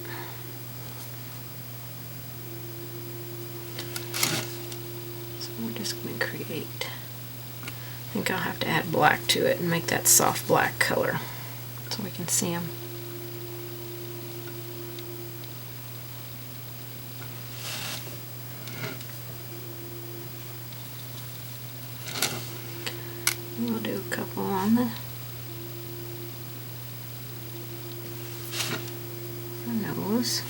So we're just going to create, I think I'll have to add black to it and make that soft black color so we can see them. We'll do a couple on the nose.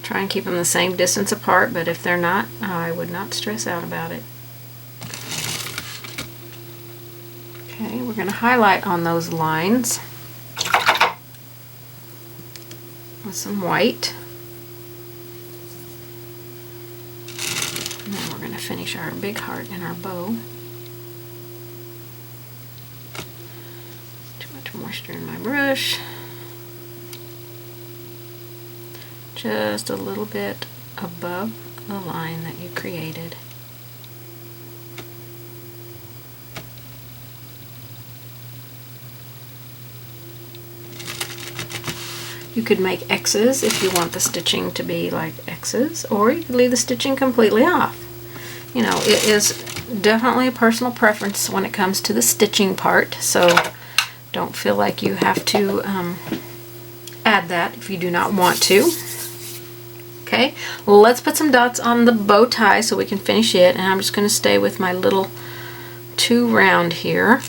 Try and keep them the same distance apart, but if they're not, I would not stress out about it. Okay, we're going to highlight on those lines with some white. And then we're going to finish our big heart in our bow. Too much moisture in my brush. Just a little bit above the line that you created. You could make X's if you want the stitching to be like X's, or you could leave the stitching completely off. You know, it is definitely a personal preference when it comes to the stitching part, so don't feel like you have to add that if you do not want to. Okay, let's put some dots on the bow tie so we can finish it, and I'm just going to stay with my little 2 round here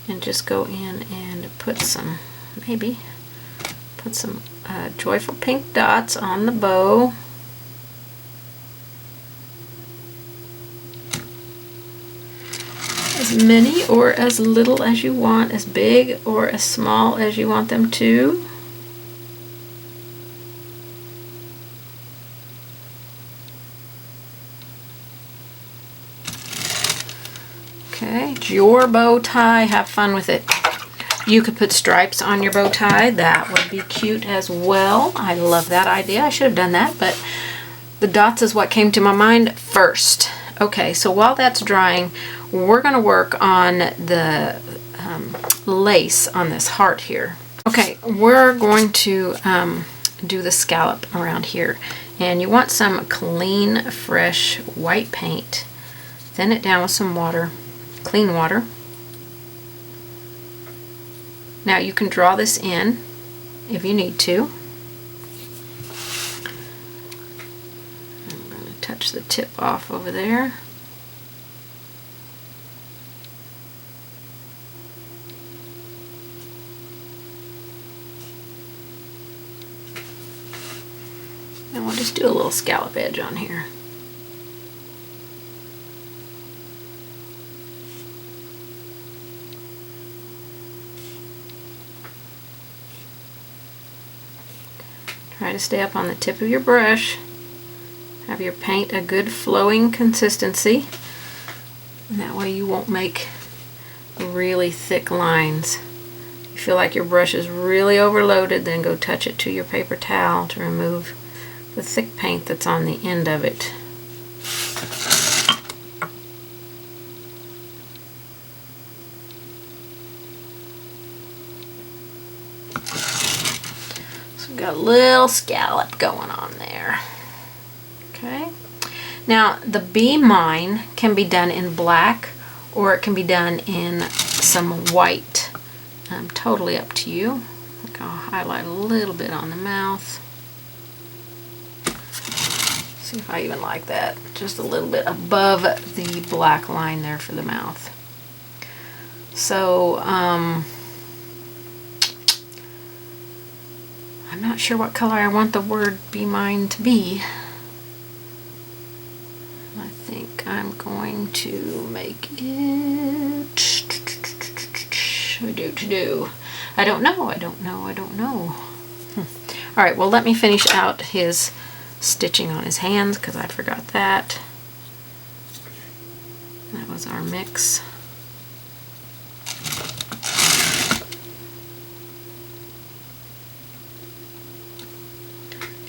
and just go in and put some, maybe put some joyful pink dots on the bow. As many or as little as you want, as big or as small as you want them to. Okay, it's your bow tie, have fun with it. You could put stripes on your bow tie, that would be cute as well. I love that idea, I should have done that, but the dots is what came to my mind first. Okay, so while that's drying, we're going to work on the lace on this heart here. Okay, we're going to do the scallop around here, and you want some clean, fresh white paint. Thin it down with some water. Clean water. Now you can draw this in if you need to. I'm going to touch the tip off over there. And we'll just do a little scallop edge on here. Try to stay up on the tip of your brush. Have your paint a good flowing consistency. And that way you won't make really thick lines. If you feel like your brush is really overloaded, then go touch it to your paper towel to remove the thick paint that's on the end of it. So we've got a little scallop going on there. Okay. Now the Be Mine can be done in black or it can be done in some white. Totally up to you. I'll highlight a little bit on the mouth. See if I even like that. Just a little bit above the black line there for the mouth. So, I'm not sure what color I want the word Be Mine to be. I think I'm going to make it... I don't know. Alright, well let me finish out his stitching on his hands because I forgot that. That was our mix.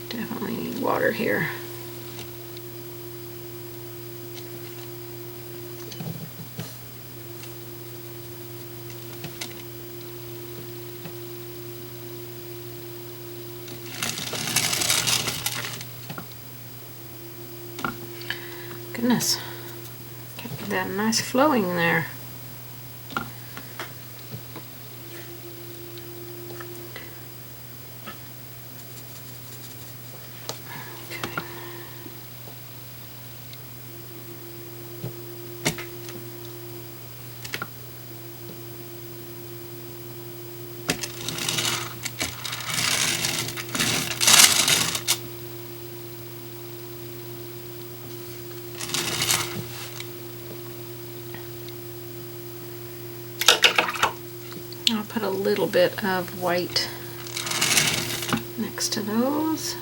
Definitely need water here. Goodness, can't get that nice flowing there. Okay. I'll put a little bit of white next to those.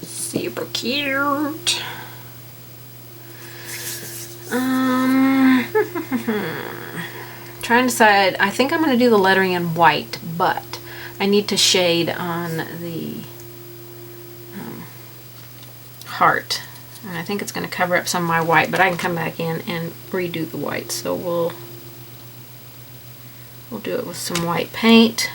Super cute. Trying to decide, I think I'm going to do the lettering in white, but I need to shade on the heart. And I think it's going to cover up some of my white, but I can come back in and redo the white. So we'll do it with some white paint.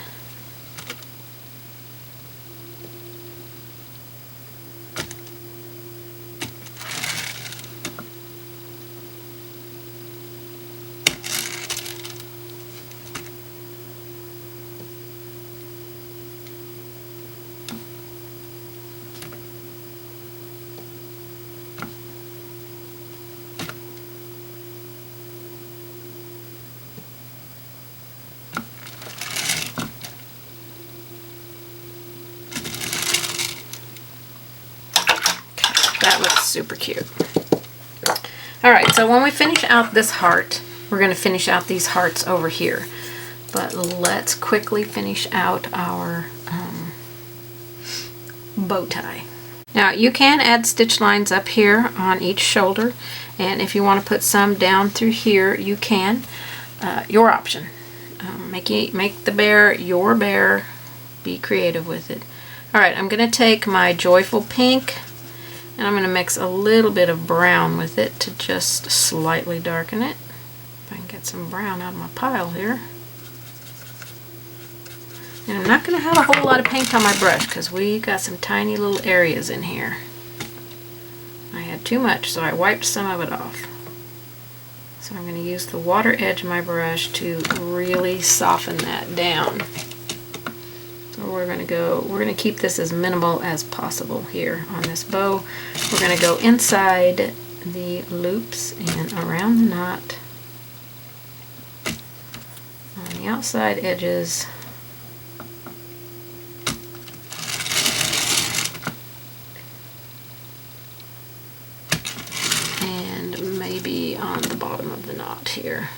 That looks super cute. Alright, so when we finish out this heart, we're going to finish out these hearts over here. But let's quickly finish out our bow tie. Now you can add stitch lines up here on each shoulder, and if you want to put some down through here, you can. Your option. Make the bear your bear. Be creative with it. Alright, I'm going to take my Joyful Pink and I'm going to mix a little bit of brown with it to just slightly darken it. If I can get some brown out of my pile here. And I'm not going to have a whole lot of paint on my brush because we got some tiny little areas in here. had too much, so I wiped some of it off. So I'm going to use the water edge of my brush to really soften that down. So we're going to keep this as minimal as possible here on this bow. We're going to go inside the loops and around the knot on the outside edges. And maybe on the bottom of the knot here.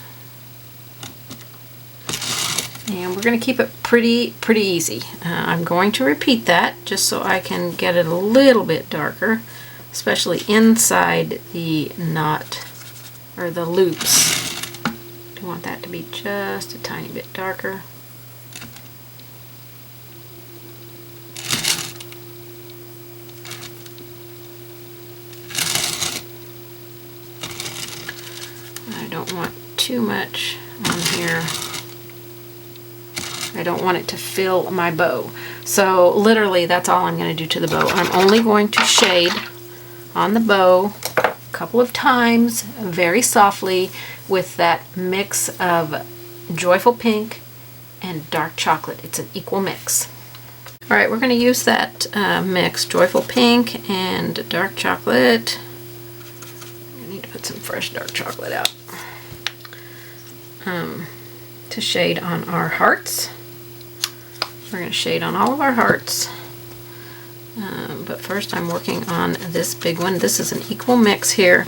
And we're going to keep it pretty easy. I'm going to repeat that just so I can get it a little bit darker, especially inside the knot or the loops. I want that to be just a tiny bit darker. I don't want too much on here. I don't want it to fill my bow. So literally that's all I'm going to do to the bow. I'm only going to shade on the bow a couple of times very softly with that mix of Joyful Pink and Dark Chocolate. It's an equal mix. Alright, we're going to use that mix, Joyful Pink and Dark Chocolate. I need to put some fresh dark chocolate out. To shade on our hearts. We're going to shade on all of our hearts. But first I'm working on this big one. This is an equal mix here.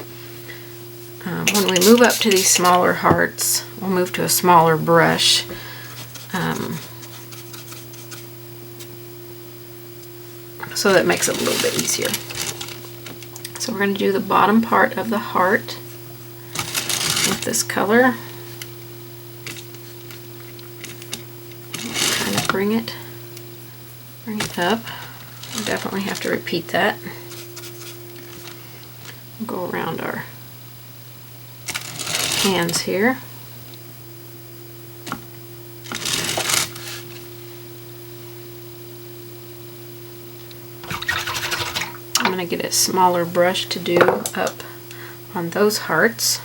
When we move up to these smaller hearts, we'll move to a smaller brush. So that makes it a little bit easier. So we're going to do the bottom part of the heart with this color. Kind of bring it up. We definitely have to repeat that. We'll go around our hands here. I'm going to get a smaller brush to do up on those hearts.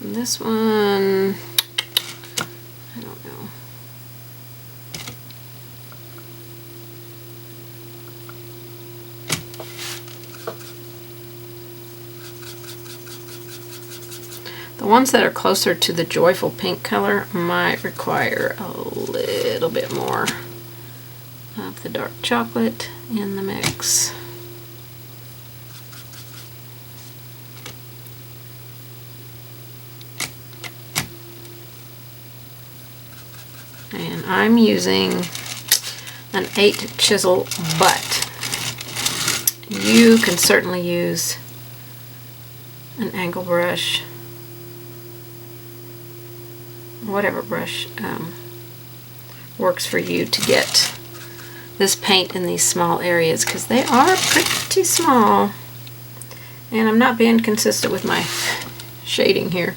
And this one, I don't know. The ones that are closer to the Joyful Pink color might require a little bit more of the dark chocolate in the mix. And I'm using an 8 chisel butt. You can certainly use an angle brush, whatever brush works for you to get this paint in these small areas, because they are pretty small. And I'm not being consistent with my shading here.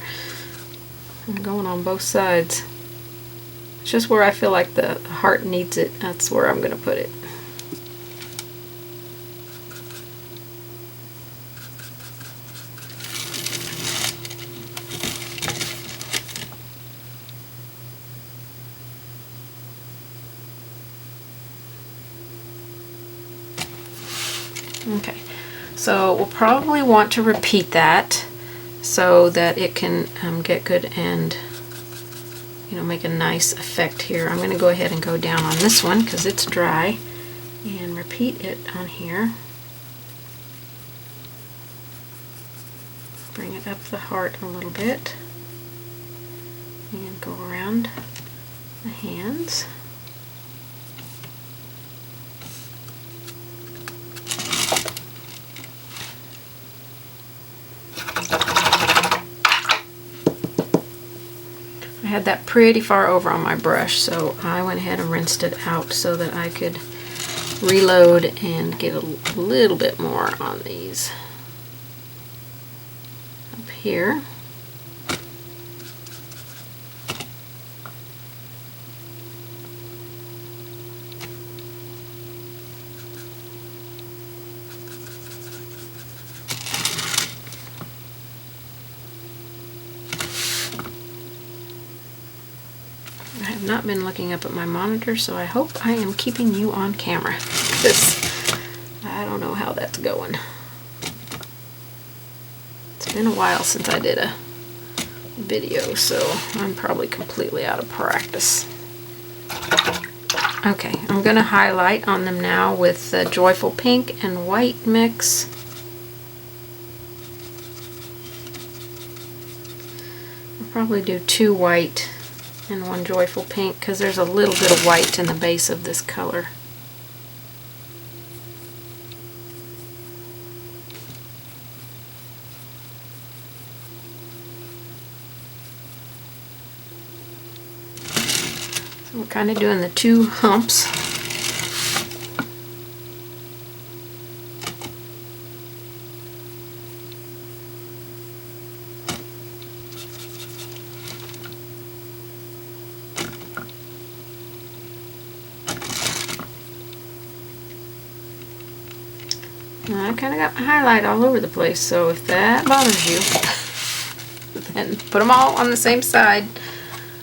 I'm going on both sides. It's just where I feel like the heart needs it, that's where I'm going to put it. Okay, so we'll probably want to repeat that so that it can get good and make a nice effect here. I'm going to go ahead and go down on this one because it's dry and repeat it on here. Bring it up the heart a little bit and go around the hands. I had that pretty far over on my brush, so I went ahead and rinsed it out so that I could reload and get a little bit more on these. here. I have not been looking up at my monitor, so I hope I am keeping you on camera. I don't know how that's going. It's been a while since I did a video, so I'm probably completely out of practice. Okay, I'm going to highlight on them now with the Joyful Pink and White mix. I'll probably do 2 white and 1 Joyful Pink because there's a little bit of white in the base of this color. So we're kind of doing the 2 humps. I kind of got my highlight all over the place, so if that bothers you, then put them all on the same side.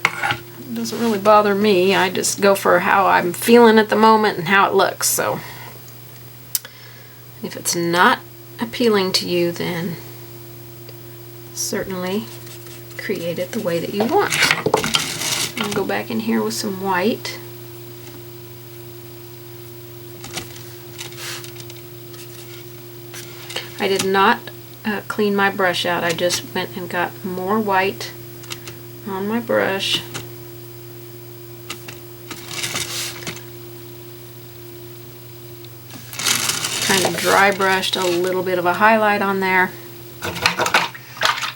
It doesn't really bother me. I just go for how I'm feeling at the moment and how it looks. So if it's not appealing to you, then certainly create it the way that you want. I'll go back in here with some white. I did not clean my brush out. I just went and got more white on my brush. Kind of dry brushed a little bit of a highlight on there.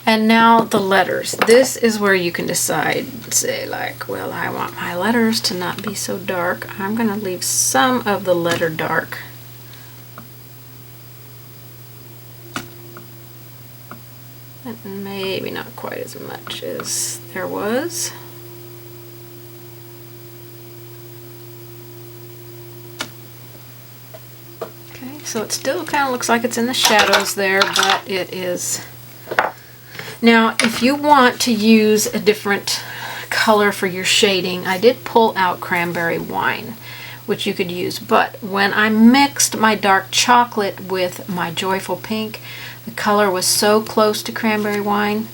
And now the letters. This is where you can decide, say like, well, I want my letters to not be so dark. I'm going to leave some of the letter dark. But maybe not quite as much as there was. Okay, so it still kind of looks like it's in the shadows there, but it is. Now, if you want to use a different color for your shading, I did pull out Cranberry Wine, which you could use, but when I mixed my dark chocolate with my Joyful Pink, the color was so close to Cranberry Wine,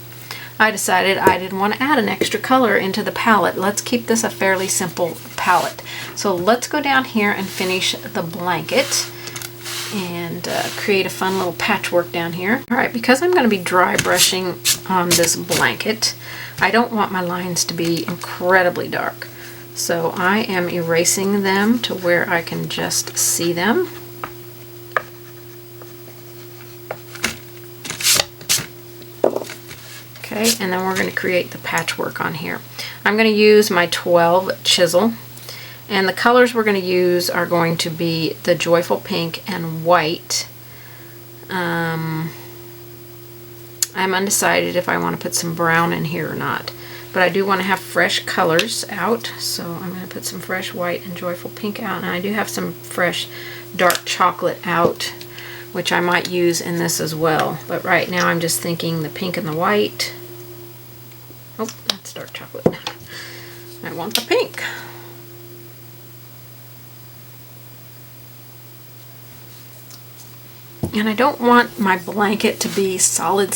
I decided I didn't want to add an extra color into the palette. Let's keep this a fairly simple palette. So let's go down here and finish the blanket and create a fun little patchwork down here. Alright, because I'm going to be dry brushing on this blanket, I don't want my lines to be incredibly dark. So I am erasing them to where I can just see them. Okay, and then we're going to create the patchwork on here. I'm going to use my 12 chisel, and the colors we're going to use are going to be the Joyful Pink and White. I'm undecided if I want to put some brown in here or not, but I do want to have fresh colors out, so I'm going to put some fresh White and Joyful Pink out, and I do have some fresh dark chocolate out, which I might use in this as well. But right now I'm just thinking the pink and the white. Oh, that's dark chocolate. I want the pink. And I don't want my blanket to be solid,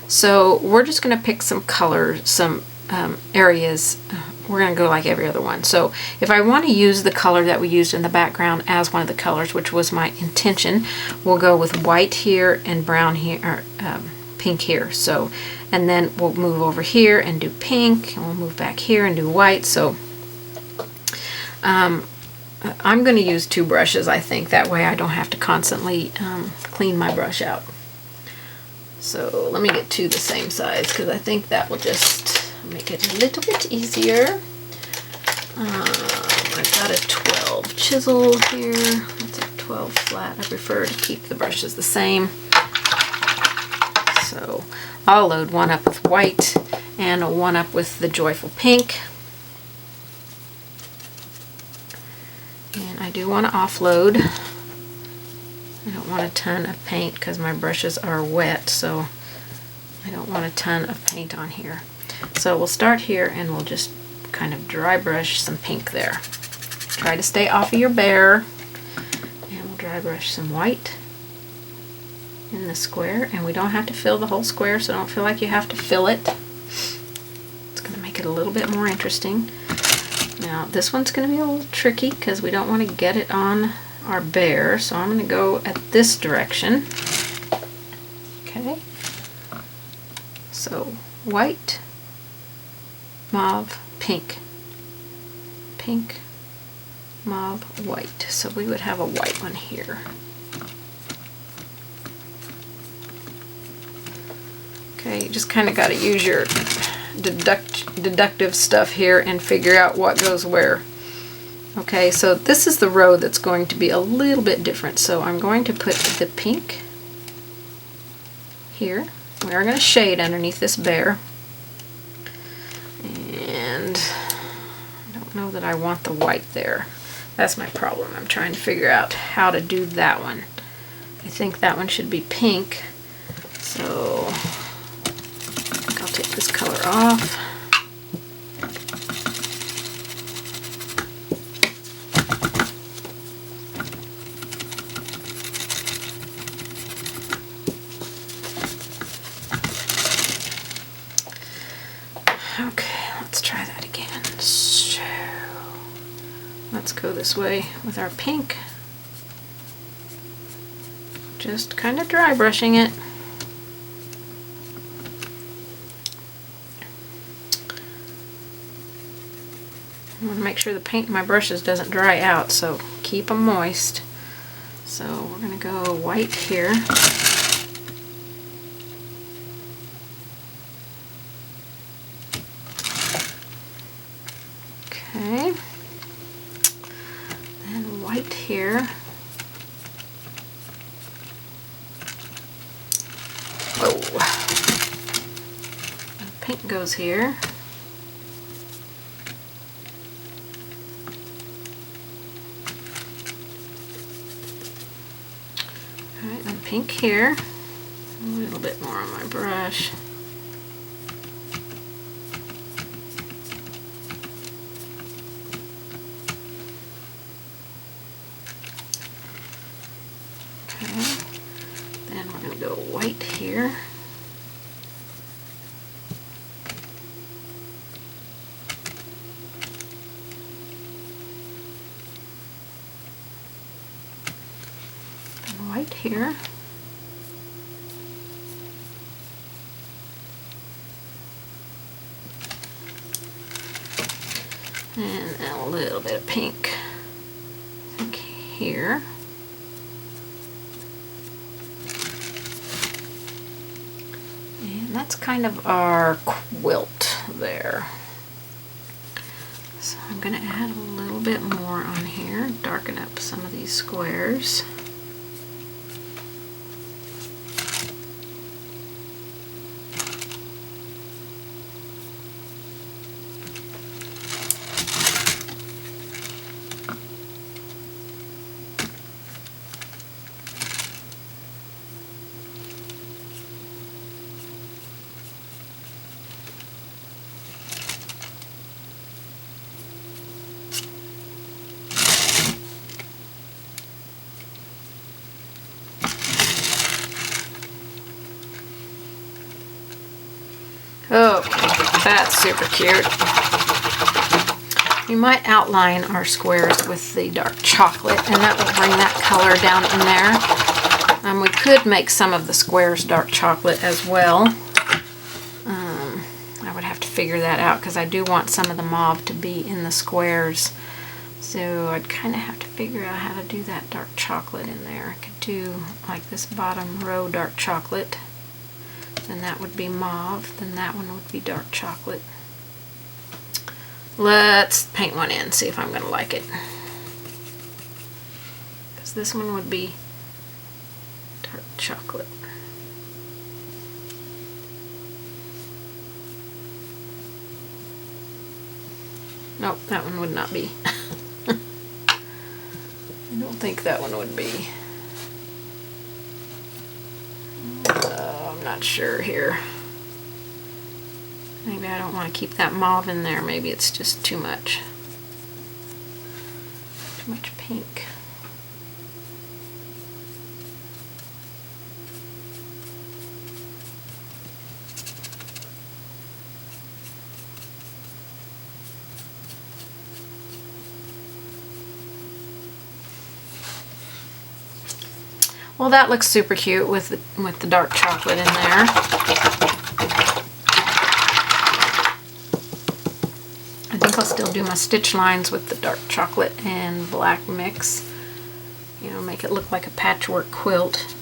so we're just going to pick some colors, some areas. We're going to go like every other one. So if I want to use the color that we used in the background as one of the colors, which was my intention, we'll go with white here and brown here, or pink here. So, and then we'll move over here and do pink, and we'll move back here and do white. So I'm going to use 2 brushes, I think. That way I don't have to constantly clean my brush out. So let me get 2 the same size, because I think that will just make it a little bit easier. I've got a 12 chisel here. That's a 12 flat. I prefer to keep the brushes the same. So So I'll load one up with white and one up with the Joyful Pink. And I do want to offload. I don't want a ton of paint because my brushes are wet, so I don't want a ton of paint on here. So we'll start here and we'll just kind of dry brush some pink there. Try to stay off of your bear. And we'll dry brush some white in the square. And we don't have to fill the whole square, so don't feel like you have to fill it. It's going to make it a little bit more interesting. Now this one's going to be a little tricky because we don't want to get it on our bear, so I'm going to go at this direction. Okay. So white, mauve, pink, pink, mauve, white. So we would have a white one here. Okay, you just kind of got to use your deductive stuff here and figure out what goes where. Okay, so this is the row that's going to be a little bit different. So I'm going to put the pink here. We are going to shade underneath this bear. And I don't know that I want the white there. That's my problem. I'm trying to figure out how to do that one. I think that one should be pink. So I'll take this color off. Okay, let's try that again. So let's go this way with our pink. Just kind of dry brushing it. I want to make sure the paint in my brushes doesn't dry out, so keep them moist. So we're going to go white here. Okay. And white here. Whoa. And pink goes here. Alright, and pink here. A little bit more on my brush. Then we're going to go white here. And white here. And a little bit of pink, I think, here. And that's kind of our quilt there. So I'm going to add a little bit more on here, darken up some of these squares. Okay, that's super cute. We might outline our squares with the dark chocolate, and that will bring that color down in there. We could make some of the squares dark chocolate as well. I would have to figure that out because I do want some of the mauve to be in the squares. So I'd kind of have to figure out how to do that dark chocolate in there. I could do like this bottom row dark chocolate. Then that would be mauve, then that one would be dark chocolate. Let's paint one in, see if I'm going to like it. Because this one would be dark chocolate. Nope, that one would not be. I don't think that one would be. I'm not sure here. Maybe I don't want to keep that mauve in there. Maybe it's just too much. Too much pink. Well, that looks super cute with the dark chocolate in there. I think I'll still do my stitch lines with the dark chocolate and black mix. You know, make it look like a patchwork quilt.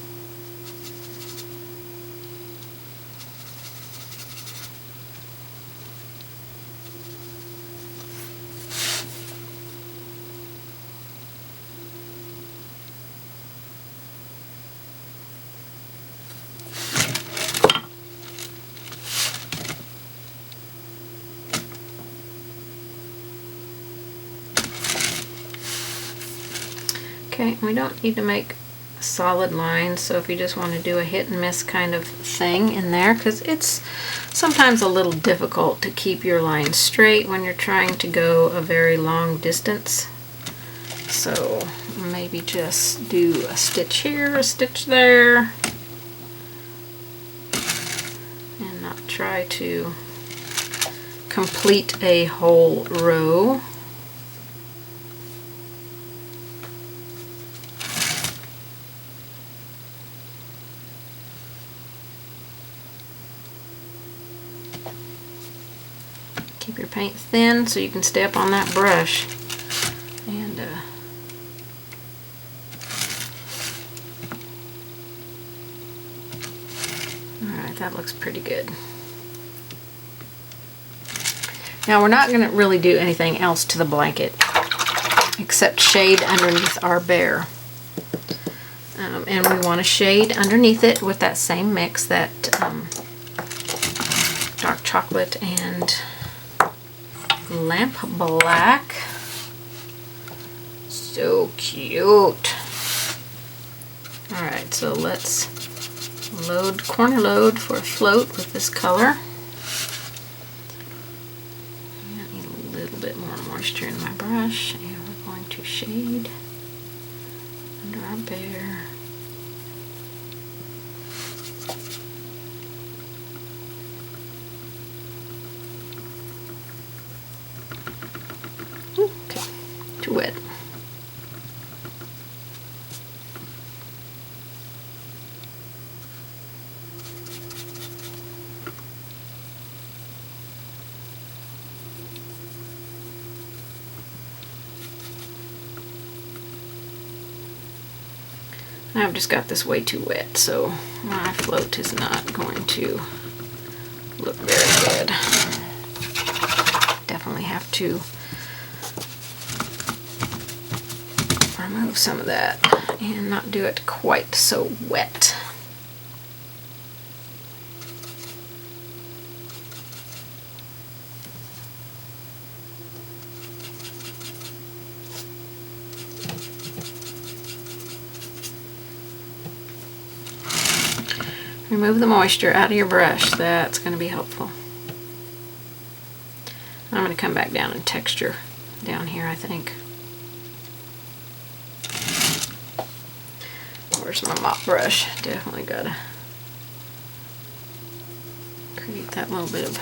Okay, we don't need to make solid lines, so if you just want to do a hit and miss kind of thing in there, because it's sometimes a little difficult to keep your lines straight when you're trying to go a very long distance. So maybe just do a stitch here, a stitch there, and not try to complete a whole row. Keep your paint thin so you can stay up on that brush. And alright, that looks pretty good. Now we're not going to really do anything else to the blanket except shade underneath our bear. And we want to shade underneath it with that same mix, that dark chocolate and lamp black. So cute. Alright, so let's corner load for a float with this color. I need a little bit more moisture in my brush, and we're going to shade under our bear. Okay, too wet. I've just got this way too wet, so my float is not going to look very good. Definitely have to remove some of that and not do it quite so wet. Remove the moisture out of your brush. That's going to be helpful. I'm going to come back down and texture down here, I think. Where's my mop brush? Definitely got to create that little bit of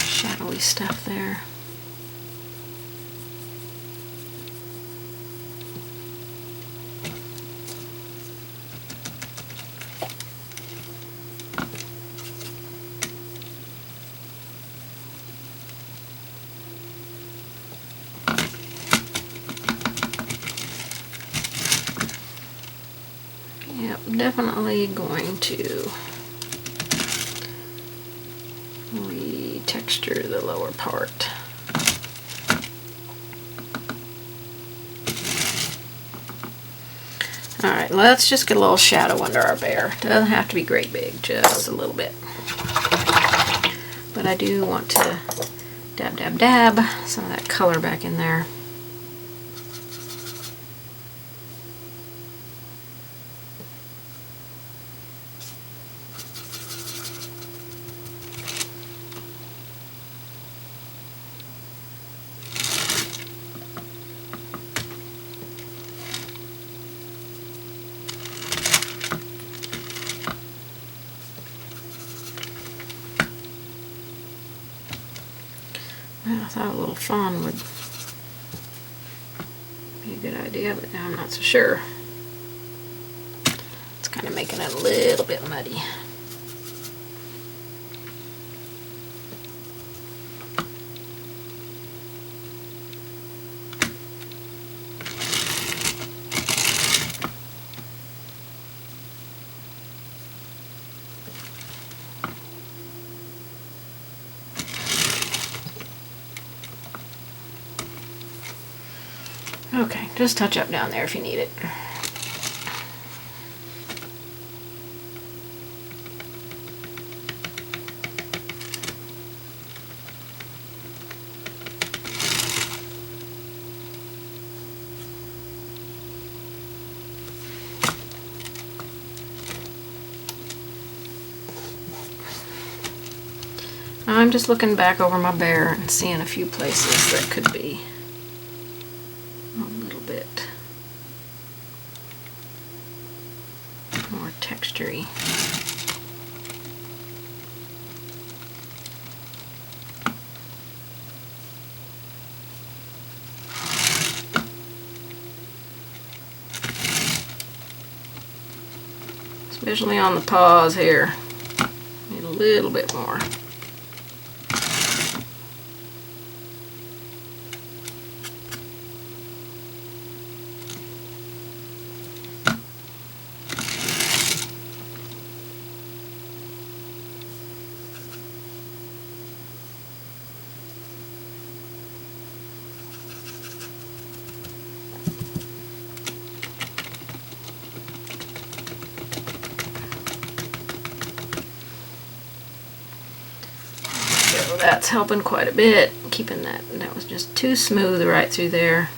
shadowy stuff there. Yep, definitely going to retexture the lower part. Alright, let's just get a little shadow under our bear. Doesn't have to be great big, just a little bit. But I do want to Dab, dab, dab some of that color back in there. Well, I thought a little fawn would be a good idea, but now I'm not so sure. It's kind of making it a little bit muddy. Okay, just touch up down there if you need it. I'm just looking back over my bear and seeing a few places that could be a little bit more textury. Especially on the paws here. Need a little bit more. So that's helping quite a bit, keeping that was just too smooth right through there.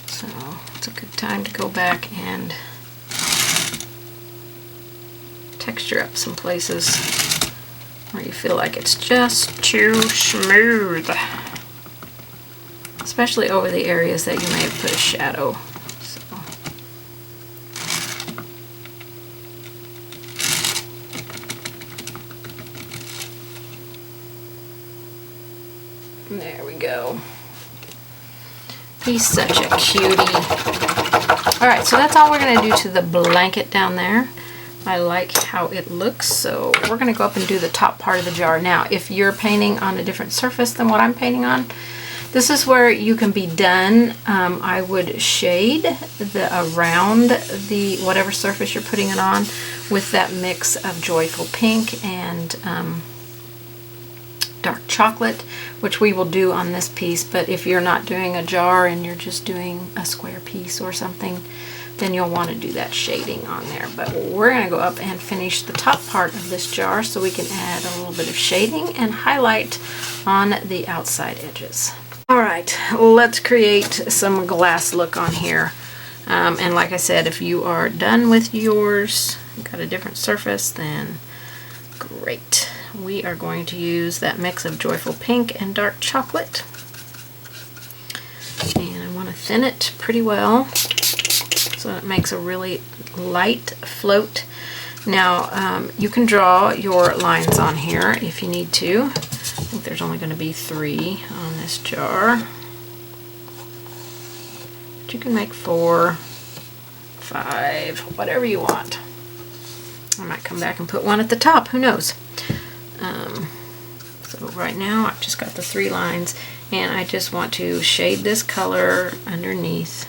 So it's a good time to go back and texture up some places where you feel like it's just too smooth. Especially over the areas that you may have put a shadow. There we go. He's such a cutie. Alright, so that's all we're going to do to the blanket down there. I like how it looks, so we're going to go up and do the top part of the jar. Now, if you're painting on a different surface than what I'm painting on, this is where you can be done. I would shade around the whatever surface you're putting it on with that mix of Joyful Pink and dark chocolate, which we will do on this piece. But if you're not doing a jar and you're just doing a square piece or something, then you'll want to do that shading on there. But we're going to go up and finish the top part of this jar so we can add a little bit of shading and highlight on the outside edges. Alright, let's create some glass look on here. And like I said, if you are done with yours, got a different surface, then great. We are going to use that mix of Joyful Pink and dark chocolate. And I want to thin it pretty well so it makes a really light float. Now, you can draw your lines on here if you need to. I think there's only going to be 3 on this jar. But you can make 4, 5, whatever you want. I might come back and put one at the top, who knows. So right now I've just got the 3 lines, and I just want to shade this color underneath.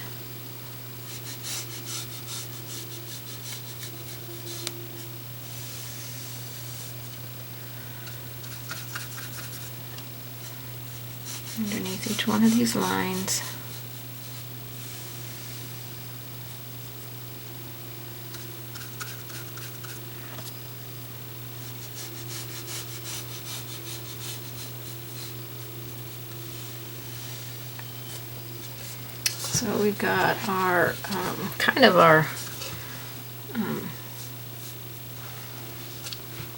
Underneath each one of these lines. So we've got our kind of our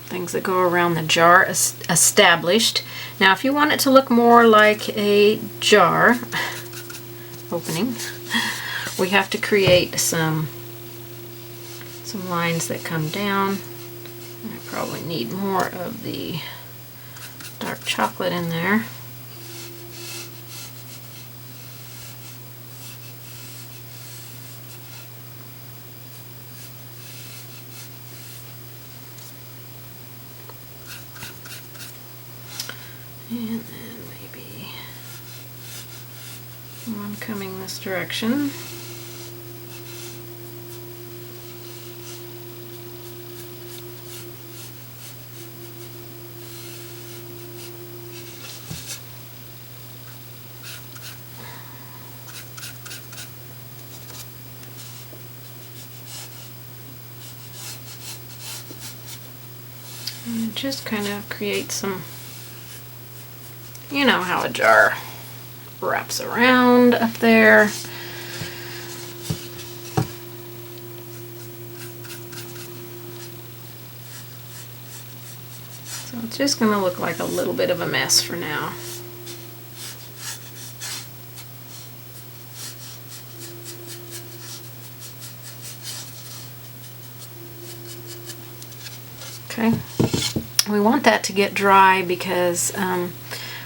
things that go around the jar established. Now if you want it to look more like a jar opening, we have to create some lines that come down. I probably need more of the dark chocolate in there. And then maybe one coming this direction. And just kind of create some, you know how a jar wraps around up there. So it's just going to look like a little bit of a mess for now. Okay, we want that to get dry because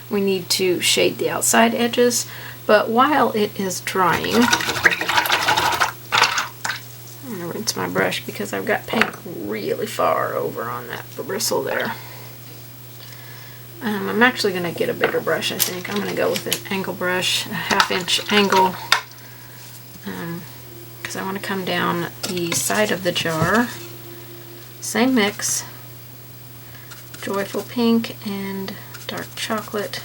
we need to shade the outside edges, but while it is drying, I'm going to rinse my brush because I've got paint really far over on that bristle there. I'm actually going to get a bigger brush, I think. I'm going to go with an angle brush, a 1/2 inch angle, because I want to come down the side of the jar. Same mix, Joyful Pink and dark chocolate.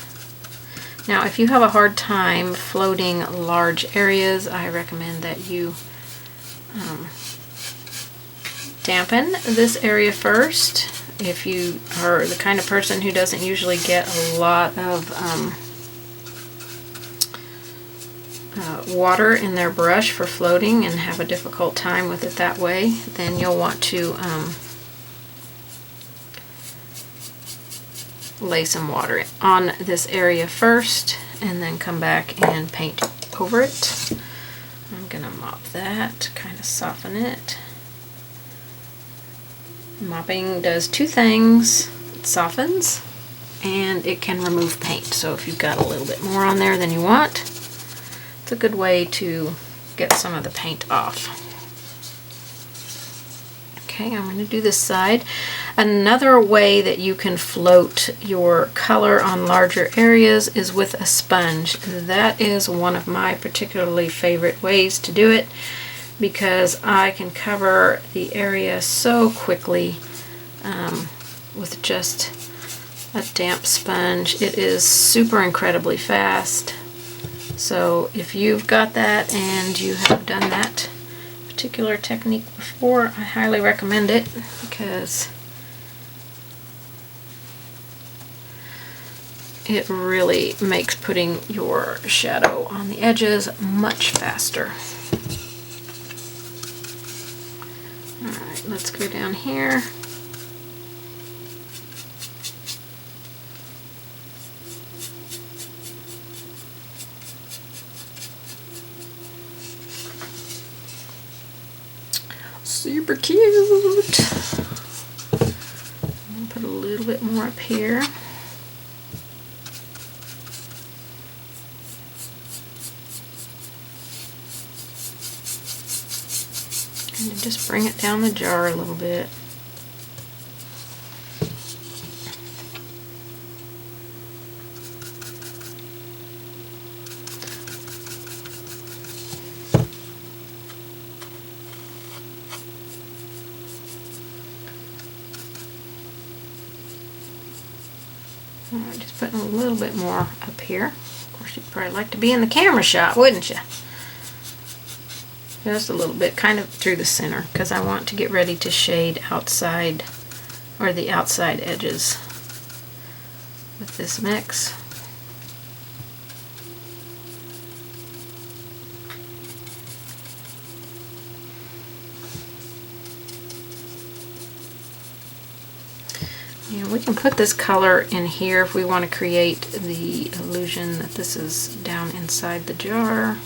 Now if you have a hard time floating large areas, I recommend that you dampen this area first. If you are the kind of person who doesn't usually get a lot of water in their brush for floating and have a difficult time with it that way, then you'll want to lay some water on this area first and then come back and paint over it. I'm gonna mop that, kind of soften it. Mopping does two things: it softens and it can remove paint. So if you've got a little bit more on there than you want, it's a good way to get some of the paint off. Okay, I'm going to do this side. Another way that you can float your color on larger areas is with a sponge. That is one of my particularly favorite ways to do it because I can cover the area so quickly with just a damp sponge. It is super incredibly fast. So if you've got that and you have done that particular technique before, I highly recommend it because it really makes putting your shadow on the edges much faster. Alright, let's go down here. Super cute. I'm going to put a little bit more up here. And just bring it down the jar a little bit. Alright, just putting a little bit more up here. Of course, you'd probably like to be in the camera shot, wouldn't you? Just a little bit, kind of through the center, because I want to get ready to shade outside, or the outside edges with this mix. And we can put this color in here if we want to create the illusion that this is down inside the jar.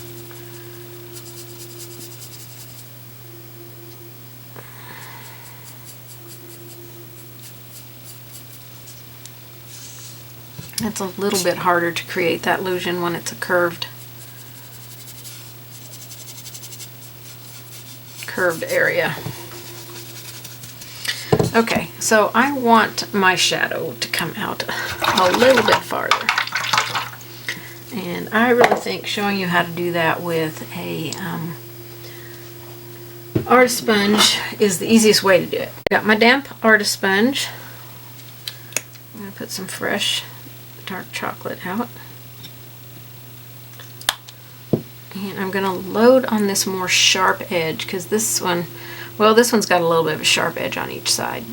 It's a little bit harder to create that illusion when it's a curved area. Okay, so I want my shadow to come out a little bit farther. And I really think showing you how to do that with a artist sponge is the easiest way to do it. Got my damp artist sponge. I'm going to put some fresh dark chocolate out. And I'm going to load on this more sharp edge because this one, well, this one's got a little bit of a sharp edge on each side.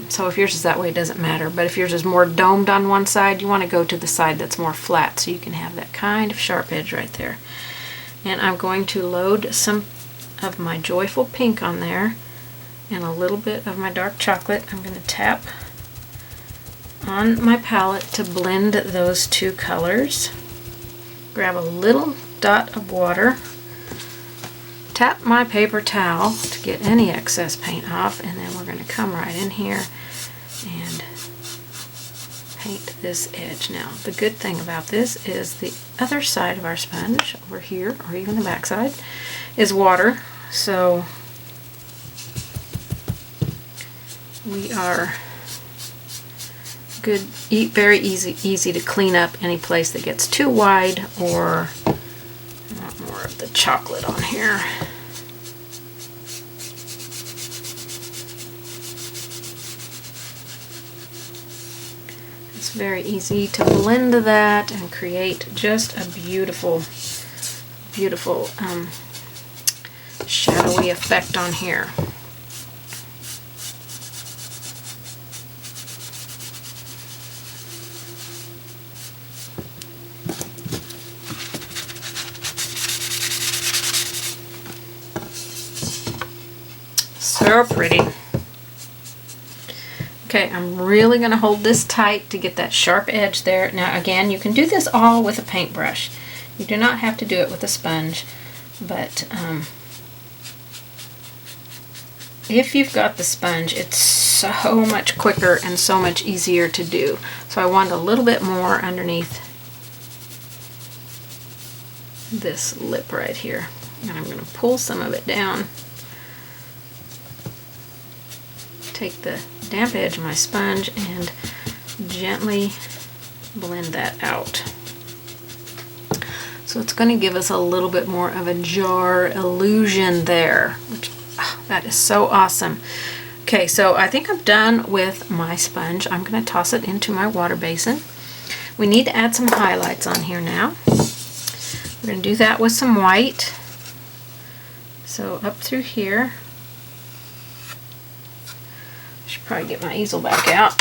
So if yours is that way, it doesn't matter. But if yours is more domed on one side, you want to go to the side that's more flat so you can have that kind of sharp edge right there. And I'm going to load some of my Joyful Pink on there and a little bit of my dark chocolate. I'm going to tap on my palette to blend those two colors. Grab a little dot of water, tap my paper towel to get any excess paint off, and then we're going to come right in here and paint this edge. Now, the good thing about this is the other side of our sponge, over here, or even the back side, is water, so we are good, very easy to clean up any place that gets too wide, or I want more of the chocolate on here. It's very easy to blend that and create just a beautiful, beautiful shadowy effect on here. So pretty. Okay, I'm really going to hold this tight to get that sharp edge there. Now again, you can do this all with a paintbrush. You do not have to do it with a sponge, but if you've got the sponge, it's so much quicker and so much easier to do. So I want a little bit more underneath this lip right here. And I'm going to pull some of it down. Take the damp edge of my sponge and gently blend that out. So it's going to give us a little bit more of a jar illusion there, which that is so awesome. Okay, so I think I'm done with my sponge. I'm going to toss it into my water basin. We need to add some highlights on here now. We're going to do that with some white. So up through here. Should probably get my easel back out.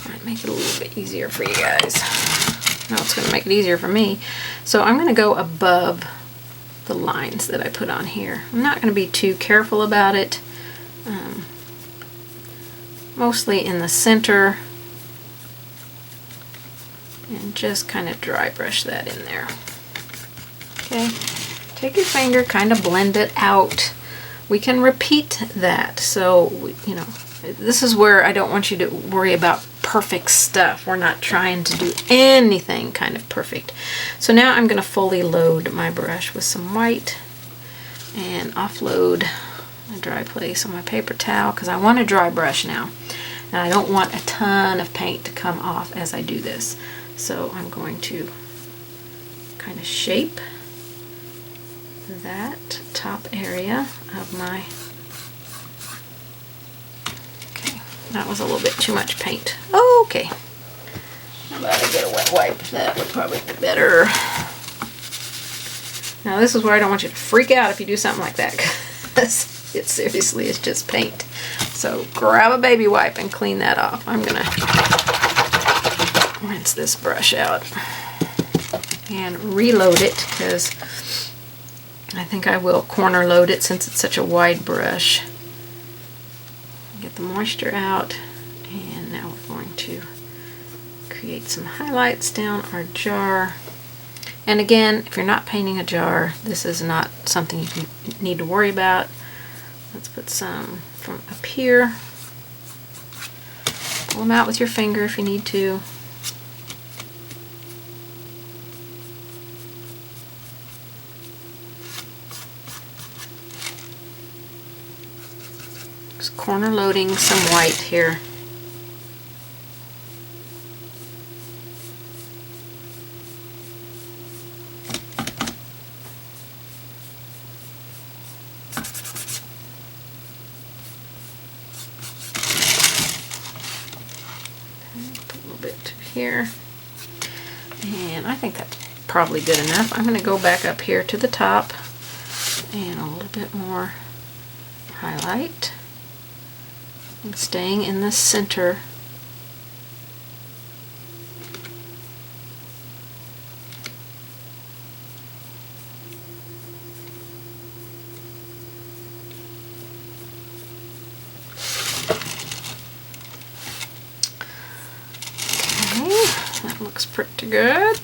Might make it a little bit easier for you guys. No, it's going to make it easier for me. So I'm going to go above the lines that I put on here. I'm not going to be too careful about it. Mostly in the center. And just kind of dry brush that in there. Okay. Take your finger, kind of blend it out. We can repeat that. So, you know, this is where I don't want you to worry about perfect stuff. We're not trying to do anything kind of perfect. So now I'm going to fully load my brush with some white and offload a dry place on my paper towel because I want a dry brush now. And I don't want a ton of paint to come off as I do this. So I'm going to kind of shape that top area of my, okay, that was a little bit too much paint. Oh, okay. How about I get a wet wipe? That would probably be better. Now this is where I don't want you to freak out if you do something like that, because it seriously is just paint. So grab a baby wipe and clean that off. I'm gonna rinse this brush out and reload it because I think I will corner load it since it's such a wide brush. get the moisture out, and now we're going to create some highlights down our jar. And again, if you're not painting a jar, this is not something you need to worry about. Let's put some from up here. Pull them out with your finger if you need to. Just corner loading some white here. Here, and I think that's probably good enough. I'm going to go back up here to the top and a little bit more highlight, and staying in the center. That looks pretty good.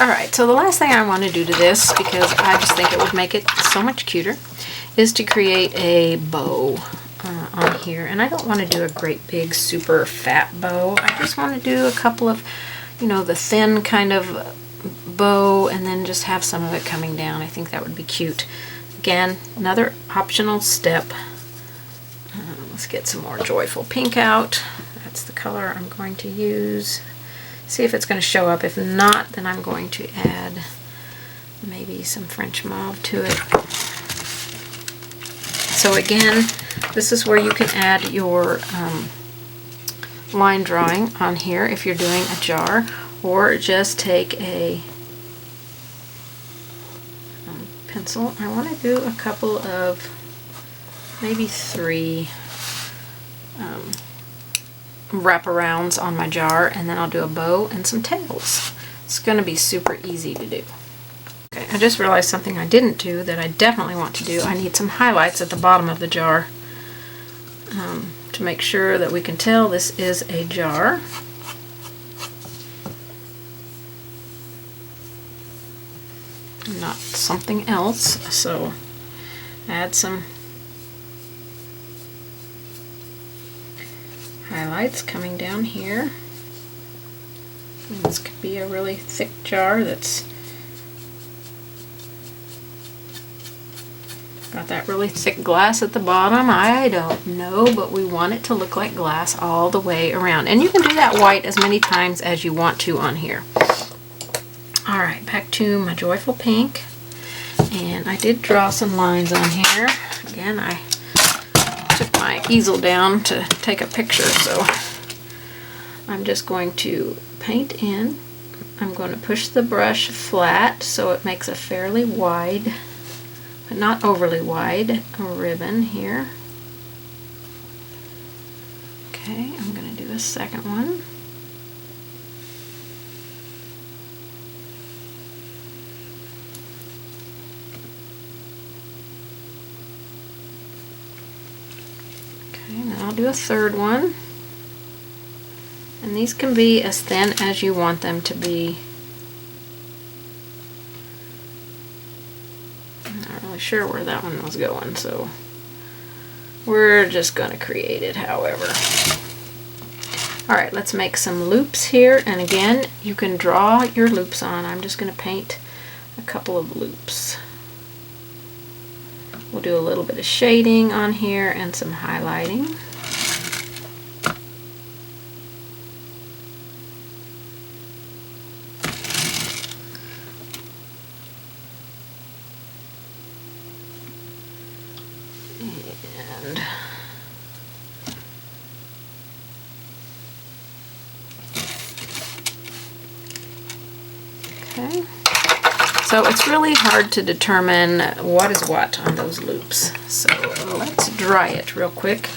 Alright, so the last thing I want to do to this, because I just think it would make it so much cuter, is to create a bow on here. And I don't want to do a great big super fat bow. I just want to do a couple of, you know, the thin kind of bow, and then just have some of it coming down. I think that would be cute. Again, another optional step. Let's get some more Joyful Pink out. That's the color I'm going to use. See if it's going to show up. If not, then I'm going to add maybe some French mauve to it. So again, this is where you can add your line drawing on here if you're doing a jar, or just take a pencil. I want to do a couple of, maybe 3 wraparounds on my jar, and then I'll do a bow and some tails. It's going to be super easy to do. Okay, I just realized something I didn't do that I definitely want to do. I need some highlights at the bottom of the jar to make sure that we can tell this is a jar. Not something else. So add some highlights coming down here. And this could be a really thick jar that's got that really thick glass at the bottom. I don't know, but we want it to look like glass all the way around. And you can do that white as many times as you want to on here. Alright, back to my Joyful Pink. And I did draw some lines on here. Again, I took my easel down to take a picture, so I'm just going to paint in. I'm going to push the brush flat so it makes a fairly wide, but not overly wide, ribbon here. Okay, I'm going to do a second one. Okay, now I'll do a third one. And these can be as thin as you want them to be. I'm not really sure where that one was going, so we're just going to create it however. Alright, let's make some loops here, and again, you can draw your loops on. I'm just going to paint a couple of loops. We'll do a little bit of shading on here and some highlighting. And okay. So it's really hard to determine what is what on those loops. So let's dry it real quick,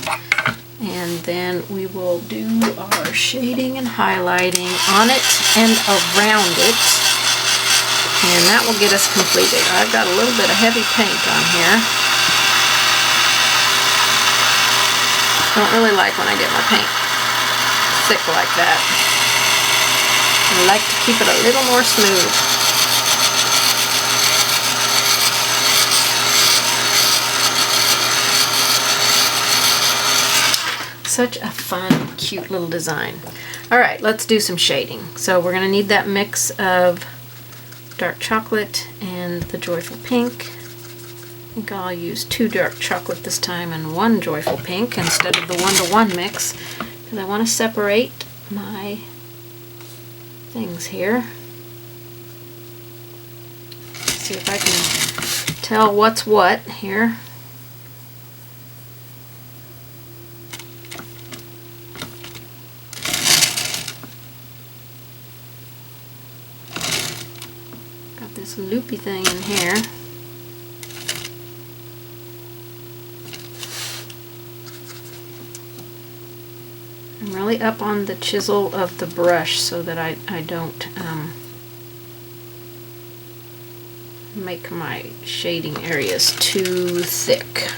and then we will do our shading and highlighting on it and around it, and that will get us completed. I've got a little bit of heavy paint on here. Don't really like when I get my paint thick like that. I like to keep it a little more smooth. Such a fun, cute little design. All right, let's do some shading. So we're gonna need that mix of dark chocolate and the joyful pink. I think I'll use 2 dark chocolate this time and 1 joyful pink instead of the 1-to-1 mix, because I want to separate my things here. See if I can tell what's what here. Got this loopy thing in here. I'm really up on the chisel of the brush so that I don't make my shading areas too thick.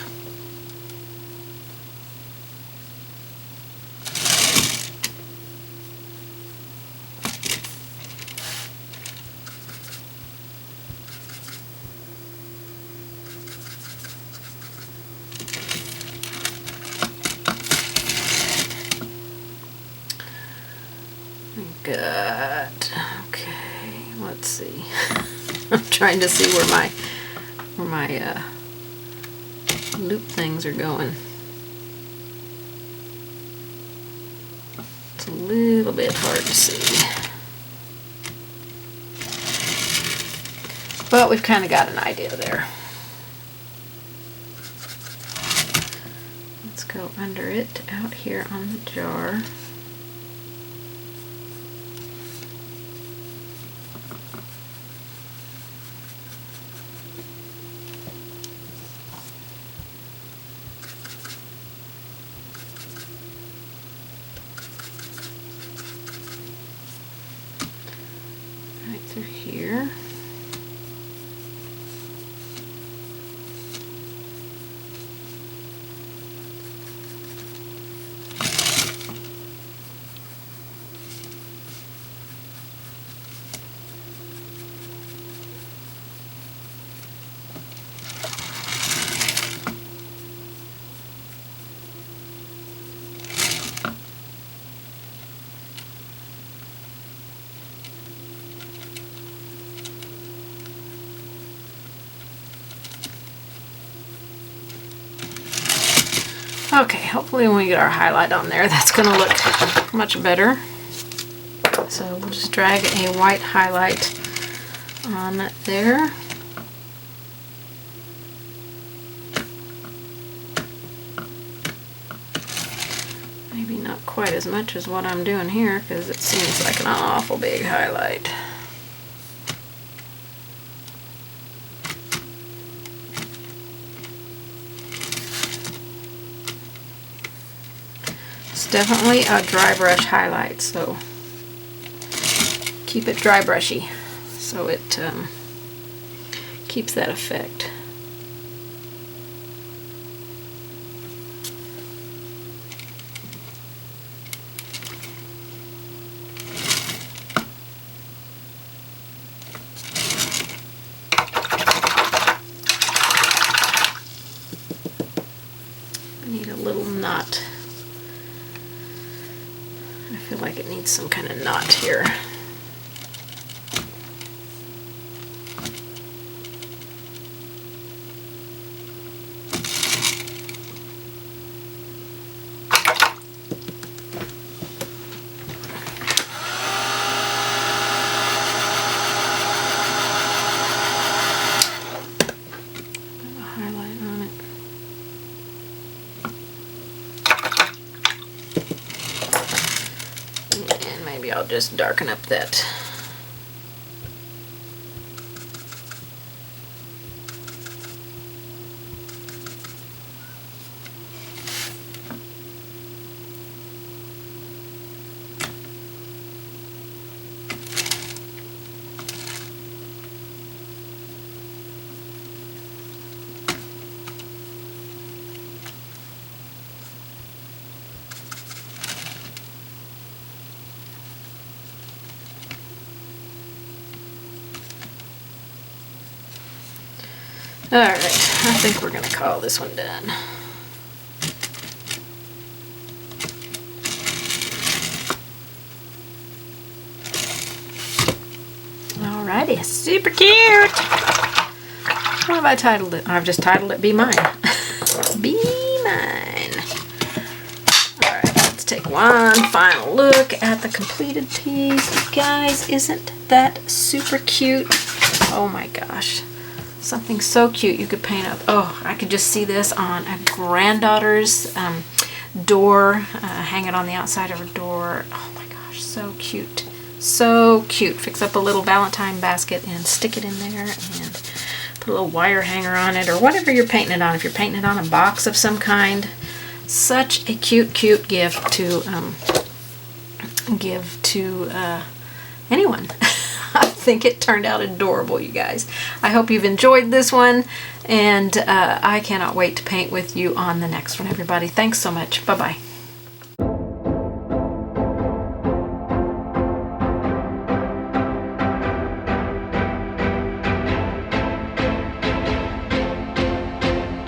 Good. Okay, let's see. I'm trying to see where my loop things are going. It's a little bit hard to see, but we've kind of got an idea there. Let's go under it out here on the jar. Through here. Okay, hopefully when we get our highlight on there, that's going to look much better. So we'll just drag a white highlight on there. Maybe not quite as much as what I'm doing here, because it seems like an awful big highlight. It's definitely a dry brush highlight, so keep it dry brushy so it keeps that effect. I need a little knot. I feel like it needs some kind of knot here. I'll just darken up that. Alright, I think we're going to call this one done. Alrighty, super cute! What have I titled it? I've just titled it Be Mine. Be Mine. Alright, let's take one final look at the completed piece. You guys, isn't that super cute? Oh my gosh. Something so cute you could paint up. Oh, I could just see this on a granddaughter's door, hang it on the outside of her door. Oh my gosh, so cute. So cute. Fix up a little Valentine basket and stick it in there and put a little wire hanger on it or whatever you're painting it on. If you're painting it on a box of some kind. Such a cute, cute gift to give to anyone. I think it turned out adorable, you guys. I hope you've enjoyed this one, and I cannot wait to paint with you on the next one, everybody. Thanks so much. Bye-bye.